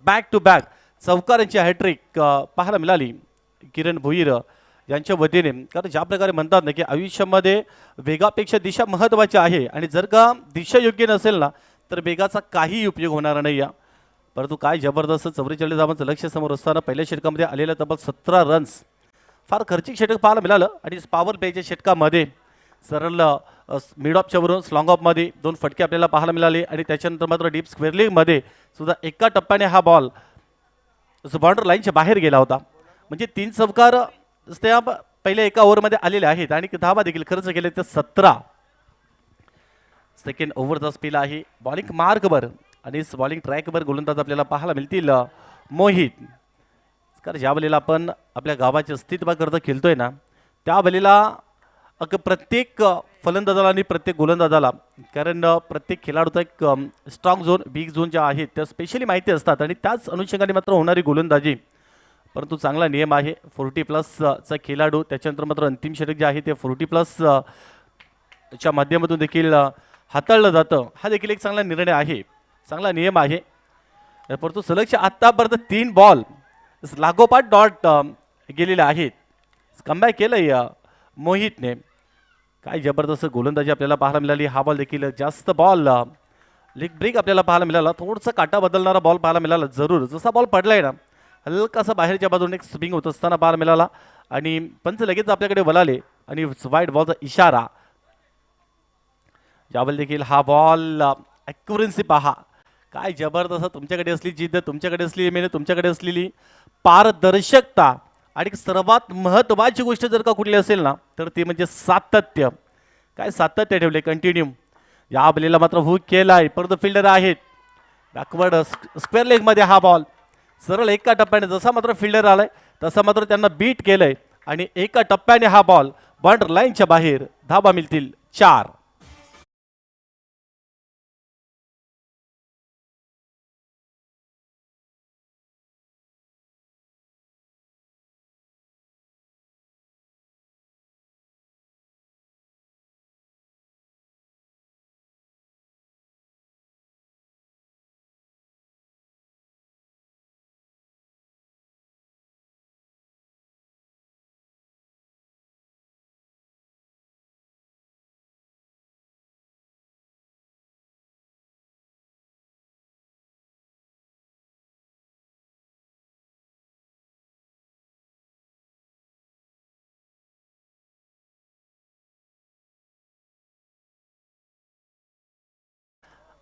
बॅक टू बॅक चौकारांची हॅट्रिक पाहायला मिळाली किरण भोईर यांच्या वतीने. कारण ज्या प्रकारे म्हणतात ना की आयुष्यामध्ये वेगापेक्षा दिशा महत्त्वाची आहे आणि जर का दिशा योग्य नसेल ना तर वेगाचा काही उपयोग होणार नाही. परंतु काय जबरदस्त 44 धावांचं लक्ष समोर असताना पहिल्या षटकामध्ये आलेल्या तब्बल 17 रन्स. फार खर्चिक षटक पाहायला मिळालं आणि पॉवर प्लेच्या षटकामध्ये सरळ मिड ऑफच्या वरून स्लॉंग ऑफमध्ये 2 फटके आपल्याला पाहायला मिळाले आणि त्याच्यानंतर मात्र डीप स्क्वेअर लेगमध्ये सुद्धा एका टप्प्याने हा बॉल बाउंड्री लाईनच्या बाहेर गेला होता. म्हणजे 3 चौकार त्या पहिल्या एका ओव्हरमध्ये आलेले आहेत आणि धावा देखील खर्च केले ते 17. सेकंड ओव्हरचा स्पेल आहे. बॉलिंग मार्कवर आणि बॉलिंग ट्रॅकवर गोलंदाज आपल्याला पाहायला मिळतील मोहित. कारण ज्या वेळेला आपण आपल्या गावाच्या अस्तित्वाकरता खेळतोय ना त्या वेळेला प्रत्येक फलंदाजाला आणि प्रत्येक गोलंदाजाला कारण प्रत्येक खेळाडूचा एक स्ट्रॉंग झोन बिग झोन ज्या आहेत त्या स्पेशली माहिती असतात आणि त्याच अनुषंगाने मात्र होणारी गोलंदाजी. परंतु चांगला नियम आहे 40+ खेळाडू त्याच्यानंतर मात्र अंतिम षटक जे आहे ते 40+ च्या माध्यमातून देखील हाताळलं जातं. हा देखील एक चांगला निर्णय आहे, चांगला नियम आहे. परंतु सलगच्या आतापर्यंत 3 बॉल लागोपाठ डॉट गेलेले आहेत. कमबॅक केलंय मोहितने. काय जबरदस्त गोलंदाजी आपल्याला पाहायला मिळाली. हा बॉल देखील जास्त बॉल लेग ब्रेक आपल्याला पाहायला मिळाला. थोडंसं काटा बदलणारा बॉल पाहायला मिळाला. जरूर जसा बॉल पडलाय ना हलकासा बाहेरच्या बाजूने एक स्विंग होत असताना पाहायला मिळाला आणि पंच लगेच आपल्याकडे वळाले आणि वाईड बॉलचा इशारा. यावेळी देखील हा बॉल ॲक्युरन्सी पहा. काय जबरदस्त तुमच्याकडे असली जिद्द, तुमच्याकडे असलेली मेहनत, तुमच्याकडे असलेली पारदर्शकता आणि सर्वात महत्त्वाची गोष्ट जर का कुठली असेल ना तर ती म्हणजे सातत्य. काय सातत्य ठेवले कंटिन्यू. या बॉलला मात्र हुक केलाय. परंतु फिल्डर आहेत बॅकवर्ड स्क्वेअर लेगमध्ये हा बॉल सरळ एका टप्प्याने जसा मात्र फिल्डर आलाय तसा मात्र त्यांना बीट केलंय आणि एका टप्प्याने हा बॉल बाउंड्री लाईनच्या बाहेर. धावा मिळतील 4.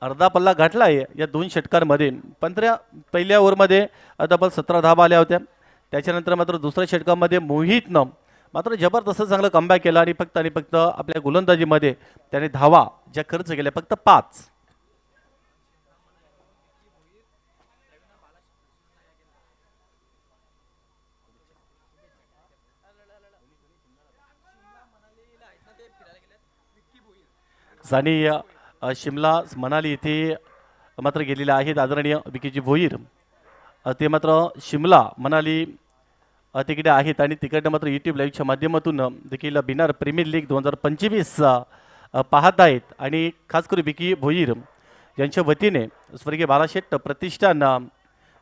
अर्धा पल्ला गाठला आहे या 2 षटकांमध्ये. पहिल्या ओव्हरमध्ये तब्बल 17 धावा आल्या होत्या. त्याच्यानंतर मात्र दुसऱ्या षटकामध्ये मोहितनं मात्र जबरदस्त चांगलं कमबॅक केलं आणि फक्त आपल्या गोलंदाजीमध्ये त्याने धावा ज्या खर्च केल्या फक्त 5. आणि शिमला मनाली इथे मात्र गेलेले आहेत आदरणीय विकीजी भोईर. ते मात्र शिमला मनाली तिकडे आहेत आणि तिकडनं मात्र यूट्यूब लाईव्हच्या माध्यमातून देखील बिनार प्रीमियर लीग 2025 पाहत आहेत. आणि खास करून विकी भोईर यांच्या वतीने स्वर्गीय बालाशेठ प्रतिष्ठान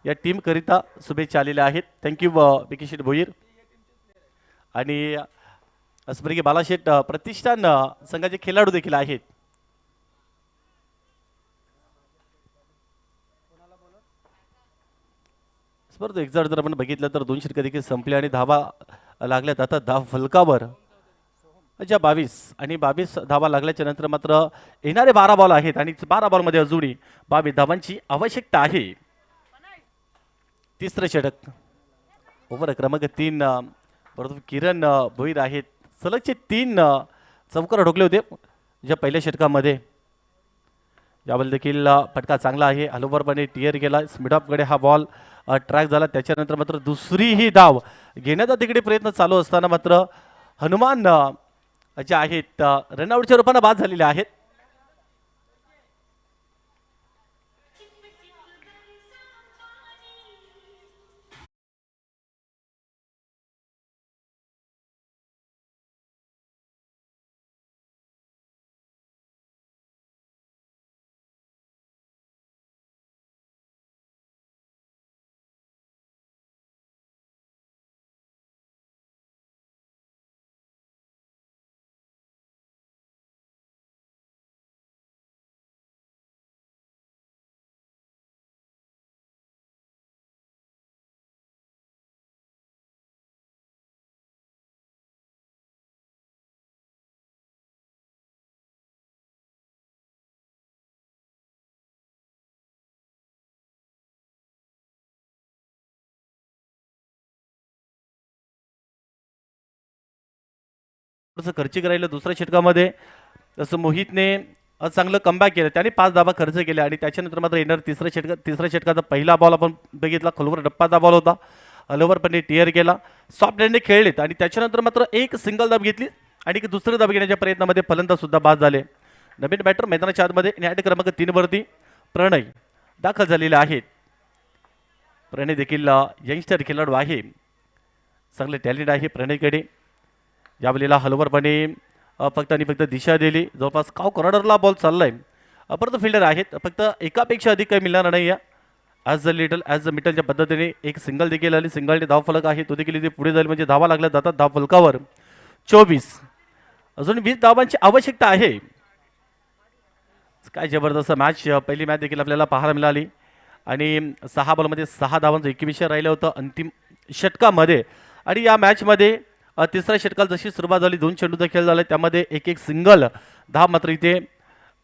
या टीमकरिता शुभेच्छा आलेल्या आहेत. थँक्यू विकी शेठ भोईर. आणि स्वर्गीय बालाशेठ प्रतिष्ठान संघाचे खेळाडू देखील आहेत. बरं एक्झॅक्ट जर आपण बघितलं तर 2 षटकं देखील संपले आणि धावा लागल्यात आता धाव फलकावर ज्या 22 आणि 22 धावा लागल्याच्या नंतर मात्र येणारे 12 बॉल आहेत आणि 12 बॉलमध्ये अजूनही 22 धावांची आवश्यकता आहे. तिसरं षटक ओव्हर क्रमांक 3 परंतु किरण भोईर आहेत. सलगचे 3 चौकार ठोकले होते ज्या पहिल्या षटकामध्ये. यावेळी देखील फटका चांगला आहे. हलोवरपणे टियर गेला. मिड ऑफकडे हा बॉल ट्रॅक झाला. त्याच्यानंतर मात्र दुसरी ही धाव घेण्याचा तिकडे प्रयत्न चालू असताना मात्र हनुमान जे आहेत रनआउटच्या रूपाने बाद झालेले आहेत. खर्ची करायला दुसऱ्या षटकामध्ये तसं मोहितने चांगलं कमबॅक केलं. त्याने 5 धावा खर्च केल्या आणि त्याच्यानंतर मात्र येणार तिसऱ्या षटकाचा पहिला बॉल आपण बघितला. खोलवर डप्पाचा बॉल होता. हलोवरपणे टियर केला. सॉफ्ट हँडने खेळलेत आणि त्याच्यानंतर मात्र एक सिंगल धाव घेतली आणि दुसरं धाव घेण्याच्या प्रयत्नामध्ये फलंदाज सुद्धा बाद झाले. नवीन बॅटर मैदानाच्या आतमध्ये न्याय क्रमांक 3 वरती प्रणय दाखल झालेले आहेत. प्रणय देखील यंगस्टर खेळाडू आहे. चांगले टॅलेंट आहे प्रणयकडे. यावेळेला हलवरपणे फक्त आणि फक्त दिशा दिली. जवळपास काव कॉर्नरला बॉल चाललाय. परंतु फिल्डर आहेत. फक्त एकापेक्षा अधिक काही मिळणार नाही. As a little as a मिटलच्या पद्धतीने एक सिंगल देखील आली. सिंगलने धाव फलक आहे तो देखील इथे पुढे जाईल म्हणजे धावा लागल्या जातात. धाव फलकावर 24. अजून 20 धावांची आवश्यकता आहे. काय जबरदस्त मॅच. पहिली मॅच देखील आपल्याला पाहायला मिळाली आणि 6 बॉलमध्ये 6 धावांचं 21 राहिलं होतं अंतिम षटकामध्ये. आणि या मॅचमध्ये तिसऱ्या षटकाला जशी सुरुवात झाली 2 चेंडूचा खेळ झाला त्यामध्ये एक सिंगल धाव मात्र इथे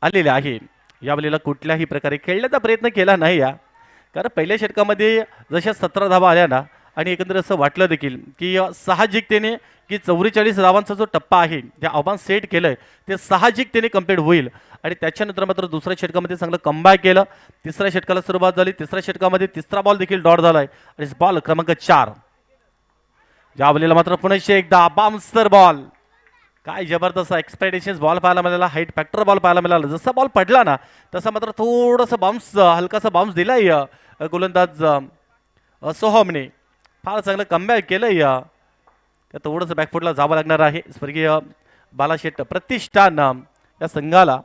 आलेले आहे. यावेळेला कुठल्याही प्रकारे खेळण्याचा प्रयत्न केला नाही कारण पहिल्या षटकामध्ये जशा 17 धावा आल्या ना आणि एकंदरीत असं वाटलं देखील की साहजिकतेने की 44 धावांचा जो टप्पा आहे जे आव्हान सेट केलंय ते साहजिकतेने कंप्लीट होईल. आणि त्याच्यानंतर मात्र दुसऱ्या षटकामध्ये चांगलं कमबॅक केलं. तिसऱ्या षटकाला सुरुवात झाली. तिसऱ्या षटकामध्ये तिसरा बॉल देखील डॉट झालाय आणि बॉल क्रमांक 4. यावेळेला मात्र पुन्हा एकदा बाउन्सर बॉल. काय जबरदस्त एक्सपेक्टेशन्स बॉल पाहायला मिळाला. हाईट फॅक्टर बॉल पाहायला मिळाला. जसा बॉल पडला ना तसा मात्र थोडंसं बाउन्स हलकासा बाउन्स दिलाय गोलंदाज सोहमने. फार चांगलं कमबॅक केलंय. त्या थोडंसं बॅकफुटला जावं लागणार आहे स्वर्गीय बालाशेठ प्रतिष्ठान या संघाला.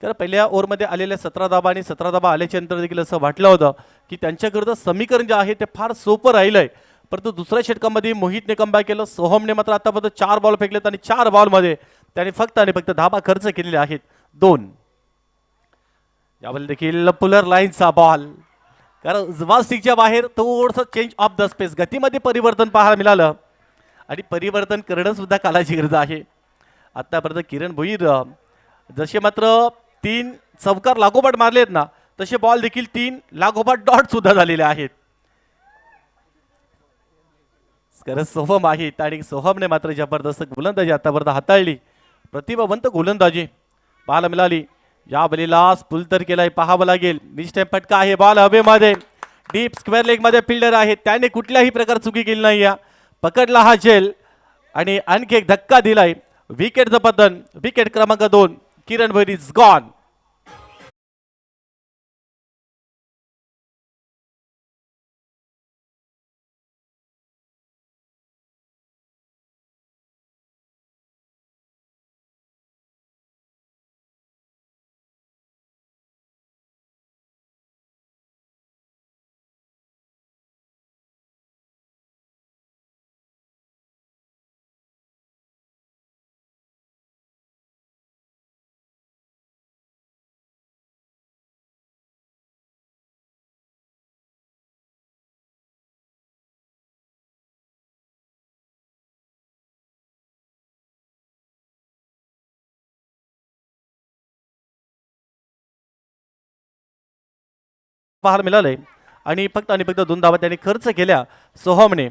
तर पहिल्या ओव्हरमध्ये आलेल्या 17 धावा आणि 17 धावा आल्याच्या नंतर देखील असं वाटलं होतं की त्यांच्याकरता समीकरण जे आहे ते फार सोपं राहिलंय. परंतु दुसऱ्या षटकामध्ये मोहितने कमबॅक केलं. सोहमने मात्र आतापर्यंत 4 बॉल फेकलेत आणि 4 बॉलमध्ये त्याने फक्त आणि फक्त धावा खर्च केलेले आहेत 2. यावेळी देखील पुलर लाईनचा बॉल कारण स्टिकच्या बाहेर थोडंसं चेंज ऑफ द स्पेस गतीमध्ये परिवर्तन पाहायला मिळालं आणि परिवर्तन करणं सुद्धा काळाची गरज आहे. आतापर्यंत किरण भोईर जसे मात्र 3 चौकार लागोपाठ मारलेत ना, तसे बॉल देखील 3 लागोपाठ डॉट सुद्धा झालेले आहेत. खरंच सोहम आहेत आणि सोहमने मात्र जबरदस्त गोलंदाजी आतापर्यंत हाताळली. प्रतिभावंत गोलंदाजी पाहायला मिळाली. या बलीला स्पुल तर केलाय, पाहावं लागेल. मिस्टेक फटका आहे, बॉल हवेमध्ये डीप स्क्वेअर लेग मध्ये फिल्डर आहे, त्याने कुठल्याही प्रकार चुकी केली नाही. पकडला हा झेल आणि आणखी एक धक्का दिलाय. विकेटचं पतन. विकेट क्रमांक 2 किरण भोईर इज गॉन. पाहायला मिळालंय आणि फक्त 2 धावा त्यांनी खर्च केल्या सोहमने.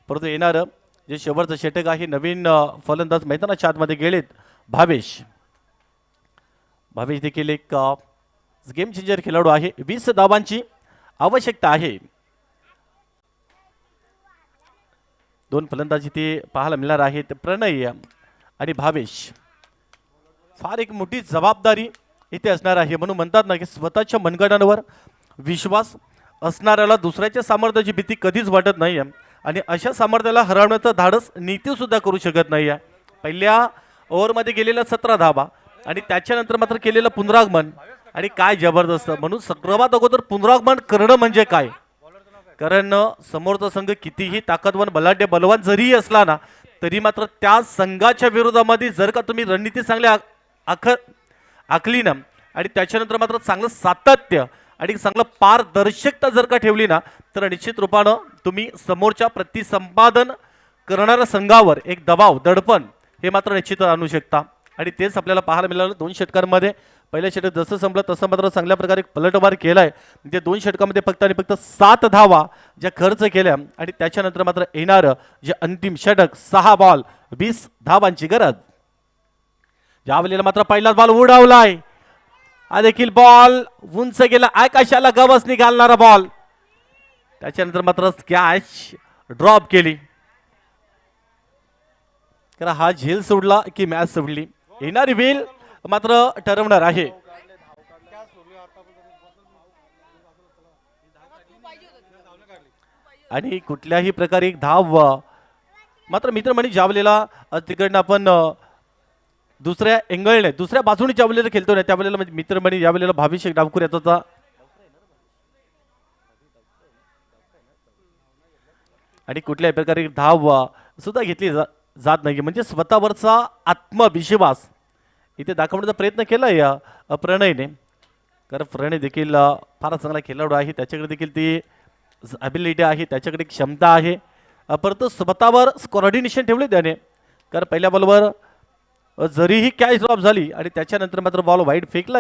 परंतु येणारं जे शेवटचं षटक आहे, नवीन फलंदाज मैदानाच्या आतमध्ये गेलेत. भावेश देखील एक गेम चेंजर खेळाडू आहे. 20 धावांची आवश्यकता आहे. 2 फलंदाजी ते पाहायला मिळणार आहेत, प्रणय आणि भावेश. फार एक मोठी जबाबदारी इथे असणार आहे. म्हणून म्हणतात ना की स्वतःच्या मनगटांवर विश्वास असणाऱ्याला दुसऱ्याच्या सामर्थ्याची भीती कधीच वाटत नाही आणि अशा सामर्थ्याला हरवण्याचं धाडस नीती सुद्धा करू शकत नाही. पहिल्या ओव्हरमध्ये गेलेल्या 17 धावा आणि त्याच्यानंतर मात्र केलेलं पुनरागमन आणि काय जबरदस्त. म्हणून सर्वात अगोदर पुनरागमन करणं म्हणजे काय, कारण समोरचा संघ कितीही ताकदवान बलाढ्य बलवान जरीही असला ना, तरी मात्र त्या संघाच्या विरोधामध्ये जर का तुम्ही रणनीती चांगली आखली ना आणि त्याच्यानंतर मात्र चांगलं सातत्य आणि चांगलं पारदर्शकता जर का ठेवली ना, तर निश्चित रूपानं तुम्ही समोरच्या प्रतिसंपादन करणाऱ्या संघावर एक दबाव दडपण हे मात्र निश्चित आणू शकता. आणि तेच आपल्याला पाहायला मिळालं 2 षटकांमध्ये. पहिल्या षटक जसं संपलं तसं मात्र चांगल्या प्रकारे पलटवार केलाय. म्हणजे 2 षटकामध्ये फक्त आणि फक्त 7 धावा ज्या खर्च केल्या आणि त्याच्यानंतर मात्र येणारं जे अंतिम षटक 6 बॉल 20 धावांची गरज. ज्यावेळेला मात्र पहिलाच बॉल उडावलाय, हा देखील बॉल उंच गेला, आकाशाला गवस निघालणारा बॉल. त्याच्यानंतर मात्र कॅच ड्रॉप केली. कारण हा झेल सोडला की मॅच सोडली. येणारी वेळ मात्र ठरवणार आहे. आणि कुठल्याही प्रकारे एक धाव मात्र मित्रमंडळी ज्यावेळेला तिकडनं आपण दुसऱ्या एंगलने दुसऱ्या बाजूने ज्यावेळेला खेळतो ना, त्यावेळेला मित्रमंडळी ज्यावेळेला भाविष डावखुर येत होता आणि कुठल्याही प्रकारे धाव सुद्धा घेतली जात नाही. म्हणजे स्वतःवरचा आत्मविश्वास इथे दाखवण्याचा प्रयत्न केला या प्रणयने. कारण प्रणय देखील फार चांगला खेळाडू आहे, त्याच्याकडे देखील ती ॲबिलिटी आहे, त्याच्याकडे क्षमता आहे. परंतु स्वतःवर कोऑर्डिनेशन ठेवले त्याने. कारण पहिल्या बॉलवर जरीही कॅच ड्रॉप झाली आणि त्याच्यानंतर मात्र बॉल वाईड फेकला.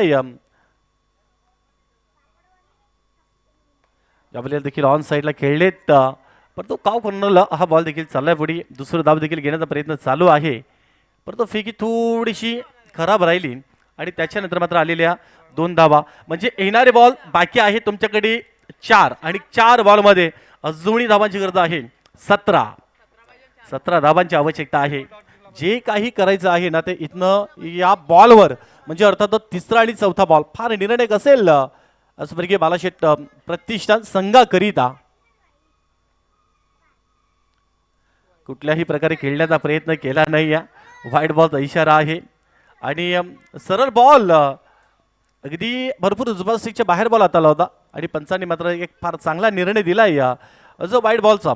यावेळेला देखील ऑन साईडला खेळलेत, परंतु काव कॉर्नरला हा बॉल देखील चाललाय पुढे. दुसरं धाव देखील घेण्याचा प्रयत्न चालू आहे, परंतु फेकी थोडीशी खराब राहिली आणि त्याच्यानंतर मात्र आलेल्या 2 धावा. म्हणजे येणारे बॉल बाकी आहे तुमच्याकडे 4 आणि 4 बॉलमध्ये अजूनही धावांची गरज आहे. 17 धावांची आवश्यकता आहे. जे काही करायचं आहे ना ते इथनं या बॉलवर, म्हणजे अर्थातच 3रा आणि 4था बॉल फार निर्णायक असेल स्वर्गीय बालाशेठ प्रतिष्ठान संघाकरिता. कुठल्याही प्रकारे खेळण्याचा प्रयत्न केला नाही. वाईड बॉलचा इशारा आहे आणि सरळ बॉल अगदी भरपूर जुबास्टिकच्या बाहेर बॉल आला होता आणि पंचांनी मात्र एक फार चांगला निर्णय दिलाय जो वाईड बॉलचा.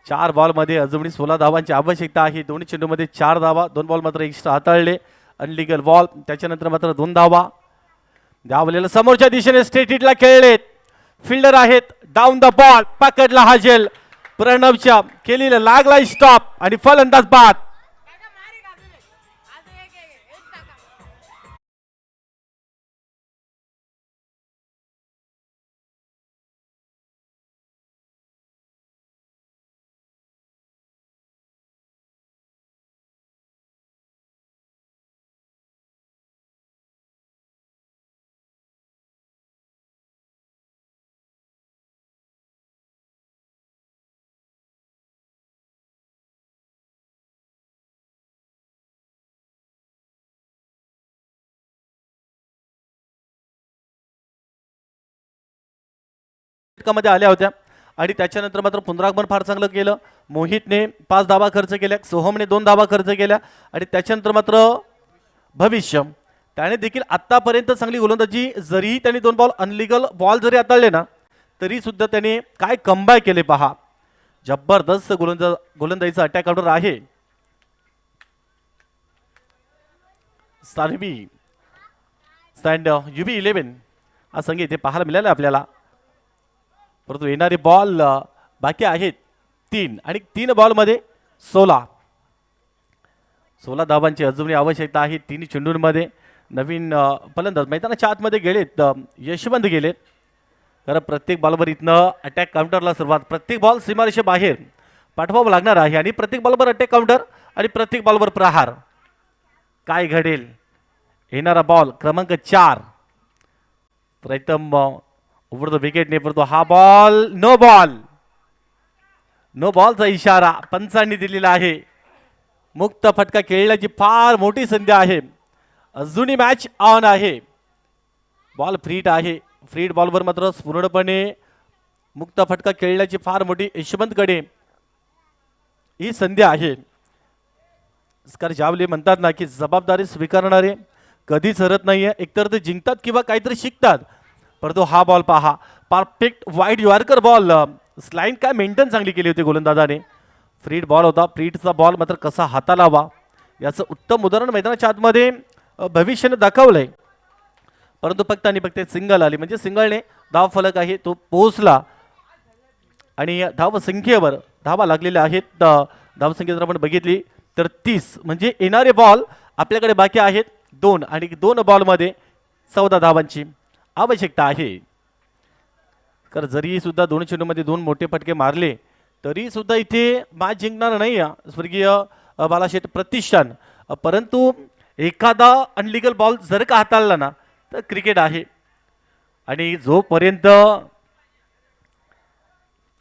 4 बॉलमध्ये अजूनही 16 धावांची आवश्यकता आहे. दोन्ही चेंडूमध्ये 4 धावा, 2 बॉल मात्र एक्स्ट्रा हाताळले. अनलिगल बॉल, त्याच्यानंतर मात्र 2 धावा. त्यावेळेला समोरच्या दिशेने स्ट्रेट हिटला खेळलेत, फिल्डर आहेत. डाऊन द बॉल, पकडला हा झेल. प्रणवच्या केलेला लागला स्टॉप आणि फलंदाज बाद. षटकामध्ये आल्या होत्या आणि त्याच्यानंतर मात्र पुनरागमन फार चांगलं केलं. मोहितने 5 धावा खर्च केल्या, सोहमने 2 धावा खर्च केल्या आणि त्याच्यानंतर मात्र भविष्य त्याने देखील आत्तापर्यंत चांगली गोलंदाजी, जरीही त्यांनी 2 बॉल अनलिगल बॉल जरी हाताळले ना तरी सुद्धा त्याने काय कमबॅक केले पहा. जबरदस्त गोलंदाजीचा अटॅक काउंटर आहे. सानवी स्टँड UB11 हा संघ इथे पाहायला मिळाला आपल्याला. परंतु येणारे बॉल बाकी आहेत 3 आणि 3 बॉलमध्ये 16 धावांची अजूनही आवश्यकता आहे. 3 चेंडूंमध्ये नवीन फलंदाज मैदानाच्या आतमध्ये गेलेत, यशवंत गेलेत. कारण प्रत्येक बॉलवर इथनं अटॅक काउंटरला सुरुवात, प्रत्येक बॉल सीमारेषे बाहेर पाठवावं लागणार आहे आणि प्रत्येक बॉलवर अटॅक काउंटर आणि प्रत्येक बॉलवर प्रहार. काय घडेल? येणारा बॉल क्रमांक 4 प्रथम ओव्हर द विकेट ने, परंतु हा बॉल नो बॉलचा इशारा पंचांनी दिलेला आहे. मुक्त फटका खेळण्याची फार मोठी संधी आहे. अजूनही मॅच ऑन आहे. बॉल फ्रीट आहे. फ्रीट बॉलवर मात्र पूर्णपणे मुक्त फटका खेळण्याची फार मोठी यशवंतकडे ही संधी आहे. स्कार जावले म्हणतात ना की जबाबदारी स्वीकारणारे कधीच हरत नाहीये. एकतर ते जिंकतात किंवा काहीतरी शिकतात. परंतु हा बॉल पहा, परफेक्ट वाईड यॉर्कर बॉल. स्लाईन काय मेंटेन चांगली केली होती गोलंदाजाने. फ्रीट बॉल होता. फ्रीटचा बॉल मात्र कसा हाताळावा याचं उत्तम उदाहरण मैदानाच्या आतमध्ये भविष्याने दाखवलंय. परंतु फक्त आणि फक्त सिंगल आली, म्हणजे सिंगलने धाव फलक आहे तो पोहोचला आणि धावसंख्येवर धावा लागलेल्या आहेत. धावसंख्या जर आपण बघितली तर 30, म्हणजे येणारे बॉल आपल्याकडे बाकी आहेत 2 आणि 2 बॉलमध्ये 14 धावांची आवश्यकता आहे. तर जरी सुद्धा 2 चेंडूमध्ये 2 मोठे फटके मारले तरी सुद्धा इथे मॅच जिंकणार नाही स्वर्गीय बालाशेठ प्रतिष्ठान. परंतु एखादा अनलिगल बॉल जर का हाताळला ना तर क्रिकेट आहे. आणि जोपर्यंत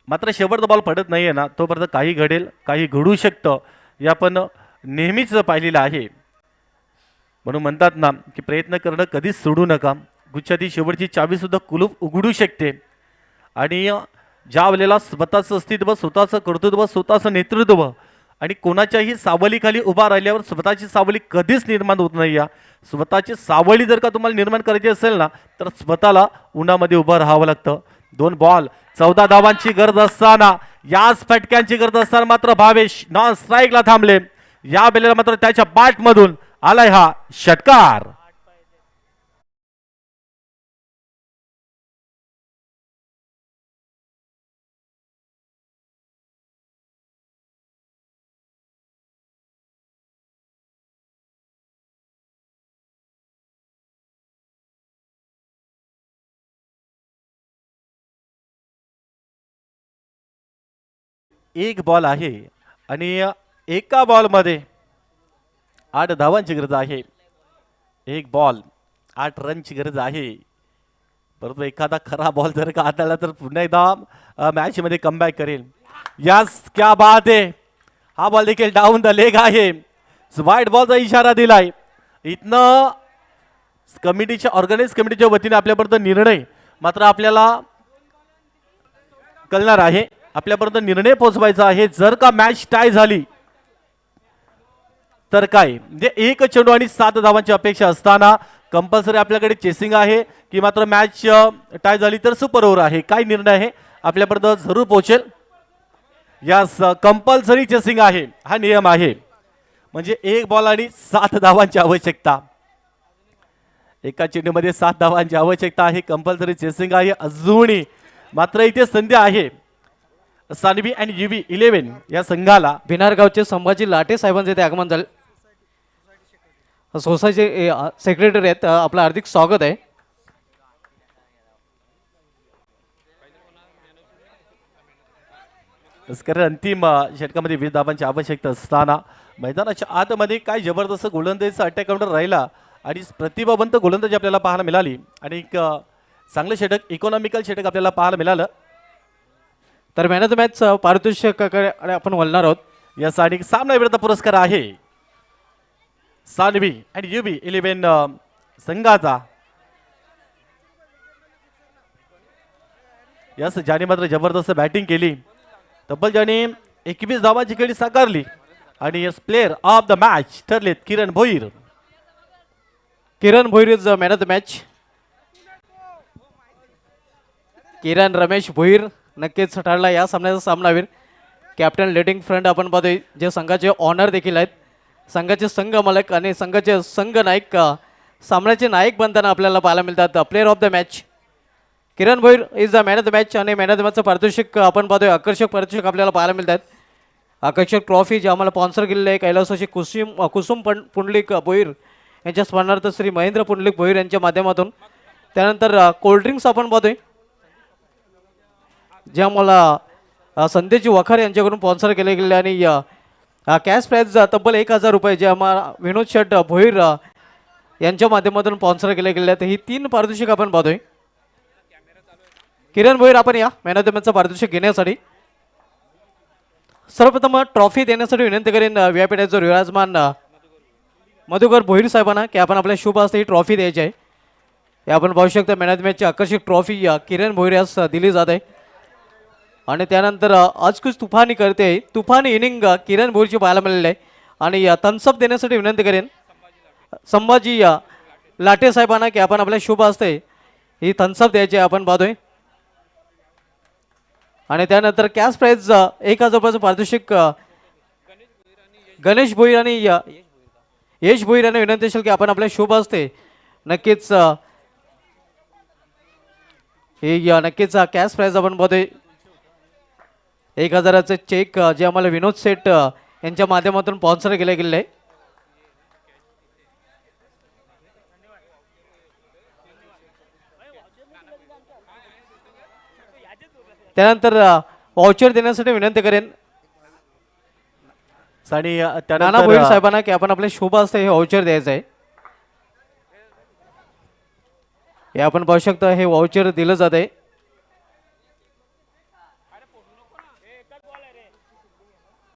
मात्र शेवटचा बॉल पडत नाहीये ना तोपर्यंत काही घडेल, काही घडू शकतं हे आपण नेहमीच पाहिलेलं आहे. म्हणून म्हणतात ना की प्रयत्न करणं कधीच सोडू नका. गुच्छाची शेवटची चावी सुद्धा कुलूप उघडू शकते. आणि ज्या वेळेला स्वतःचं अस्तित्व, स्वतःचं कर्तृत्व, स्वतःचं नेतृत्व आणि कोणाच्याही सावलीखाली उभा राहिल्यावर स्वतःची सावली कधीच निर्माण होत नाही. या स्वतःची सावली जर का तुम्हाला निर्माण करायची असेल ना तर स्वतःला उन्हामध्ये उभं राहावं लागतं. 2 बॉल 14 धावांची गरज असताना, याच फटक्यांची गरज असताना मात्र भावेश नॉन स्ट्राईकला थांबले. या वेळेला मात्र त्याच्या बॅटमधून आलाय हा षटकार. एक बॉल आहे आणि एका बॉलमध्ये 8 धावांची गरज आहे. एक बॉल 8 रनची गरज आहे. परंतु एखादा खरा बॉल जर का हाताळला तर पुन्हा एकदा मॅच मध्ये कमबॅक करेल. यस, क्या बात आहे. हा बॉल देखील डाऊन द लेग आहे. वाईट बॉलचा इशारा दिलाय. इथनं कमिटीच्या ऑर्गनाइज कमिटीच्या वतीने आपल्यापर्यंत निर्णय मात्र आपल्याला कळणार आहे. आपल्यापर्यंत निर्णय पोहोचवायचा आहे. जर का मॅच टाय झाली तर काय, म्हणजे 1 चेंडू आणि 7 धावांची अपेक्षा असताना कंपल्सरी आपल्याकडे चेसिंग आहे की मात्र मॅच टाय झाली तर सुपर ओव्हर आहे. काय निर्णय आहे आपल्यापर्यंत जरूर पोहोचेल. यास कंपल्सरी चेसिंग आहे, हा नियम आहे. म्हणजे 1 बॉल आणि 7 धावांची आवश्यकता. एका चेंडूमध्ये 7 धावांची आवश्यकता आहे. कंपल्सरी चेसिंग आहे. अजूनही मात्र इथे संधी आहे सानवी आणि UB11 या संघाला. भिनारगावचे संभाजी लाटे साहेबांचे इथे आगमन झाले. सोसायटी सेक्रेटरी आहेत, आपलं हार्दिक स्वागत आहे. कारण अंतिम षटकामध्ये 20 धावांची आवश्यकता असताना मैदानाच्या आतमध्ये काय जबरदस्त गोलंदाजीचा अटॅक काउंटर राहिला आणि प्रतिभावंत गोलंदाजी आपल्याला पाहायला मिळाली आणि एक चांगलं षटक, इकॉनॉमिकल षटक आपल्याला पाहायला मिळालं. तर मॅन ऑफ द मॅच पारितोषिकाकडे आपण वळणार आहोत. यासाठी सामना विरुद्ध पुरस्कार आहे सानवी आणि UB11 संघाचा. यस, ज्याने मात्र जबरदस्त बॅटिंग केली. तब्बल ज्याने 21 धावांची खेळी साकारली आणि yes player of the match ठरलेत Kiran Bhoir. Kiran Bhoir is man of the match. Kiran Ramesh Bhoir नक्कीच ठरला या सामन्याचा सामनावीर. कॅप्टन लिडिंग फ्रंट आपण पाहतोय, जे संघाचे ऑनर देखील आहेत, संघाचे संघ मालक आणि संघाचे संघ नायक, सामन्याचे नायक बनताना आपल्याला पाहायला मिळतात. Player of the match Kiran Bhoir is the man of the match. आणि मॅन ऑफ द मॅचचं पारितोषिक आपण पाहतोय, आकर्षक पारितोषिक आपल्याला पाहायला मिळतात. आकर्षक ट्रॉफी जे आम्हाला स्पॉन्सर केलेलं आहे कैलासाची कुसुम पुंडलिक भोईर यांच्या स्मरणार्थ श्री महेंद्र पुंडलिक भोईर यांच्या माध्यमातून. त्यानंतर कोल्ड्रिंक्स आपण पाहतोय, जे आम्हाला संदेश वखार यांच्याकडून स्पॉन्सर केले गेले. आणि कॅश प्राईज तब्बल 1000 रुपये जे आम्हाला विनोद शेट भोईर यांच्या माध्यमातून स्पॉन्सर केले गेले आहेत. ही 3 पारितोषिक आपण पाहतोय. किरण भोईर आपण या मॅन ऑफ द मॅचचं पारितोषिक घेण्यासाठी. सर्वप्रथम ट्रॉफी देण्यासाठी विनंती करेन व्यापीठाचं विराजमान मधुकर भोईर साहेबांना की आपण आपल्या शुभ हस्ते ही ट्रॉफी द्यायची आहे. हे आपण पाहू शकता मॅन ऑफ द मॅचची आकर्षक ट्रॉफी किरण भोईर यास दिली जात आहे. आणि त्यानंतर आज कुछ तुफानी करते, तुफानी इनिंग किरण भोईरची पाहायला मिळालेली आहे. आणि थम्सअप देण्यासाठी विनंती करेन संभाजी लाटे साहेबांना की आपण आपल्या शुभ हस्ते ही थम्सअप द्यायची आहे आपण पाहतोय. आणि त्यानंतर कॅश प्राईज 1000 रुपयाचं पारितोषिक गणेश भोईर आणि यश भोईर यांना विनंती असेल की आपण आपल्या शुभ हस्ते नक्कीच हे नक्कीच कॅश प्राईज आपण पाहतोय 1000चं चेक जे आम्हाला विनोद सेठ यांच्या माध्यमातून स्पॉन्सर केले गेले आहे. त्यानंतर वाउचर देण्यासाठी विनंती करेन आणि नाना भोईर साहेबांना की आपण आपल्या शुभ हस्ते हे वाउचर द्यायचं आहे. हे आपण पाहू शकता, हे वाउचर दिलं जात आहे.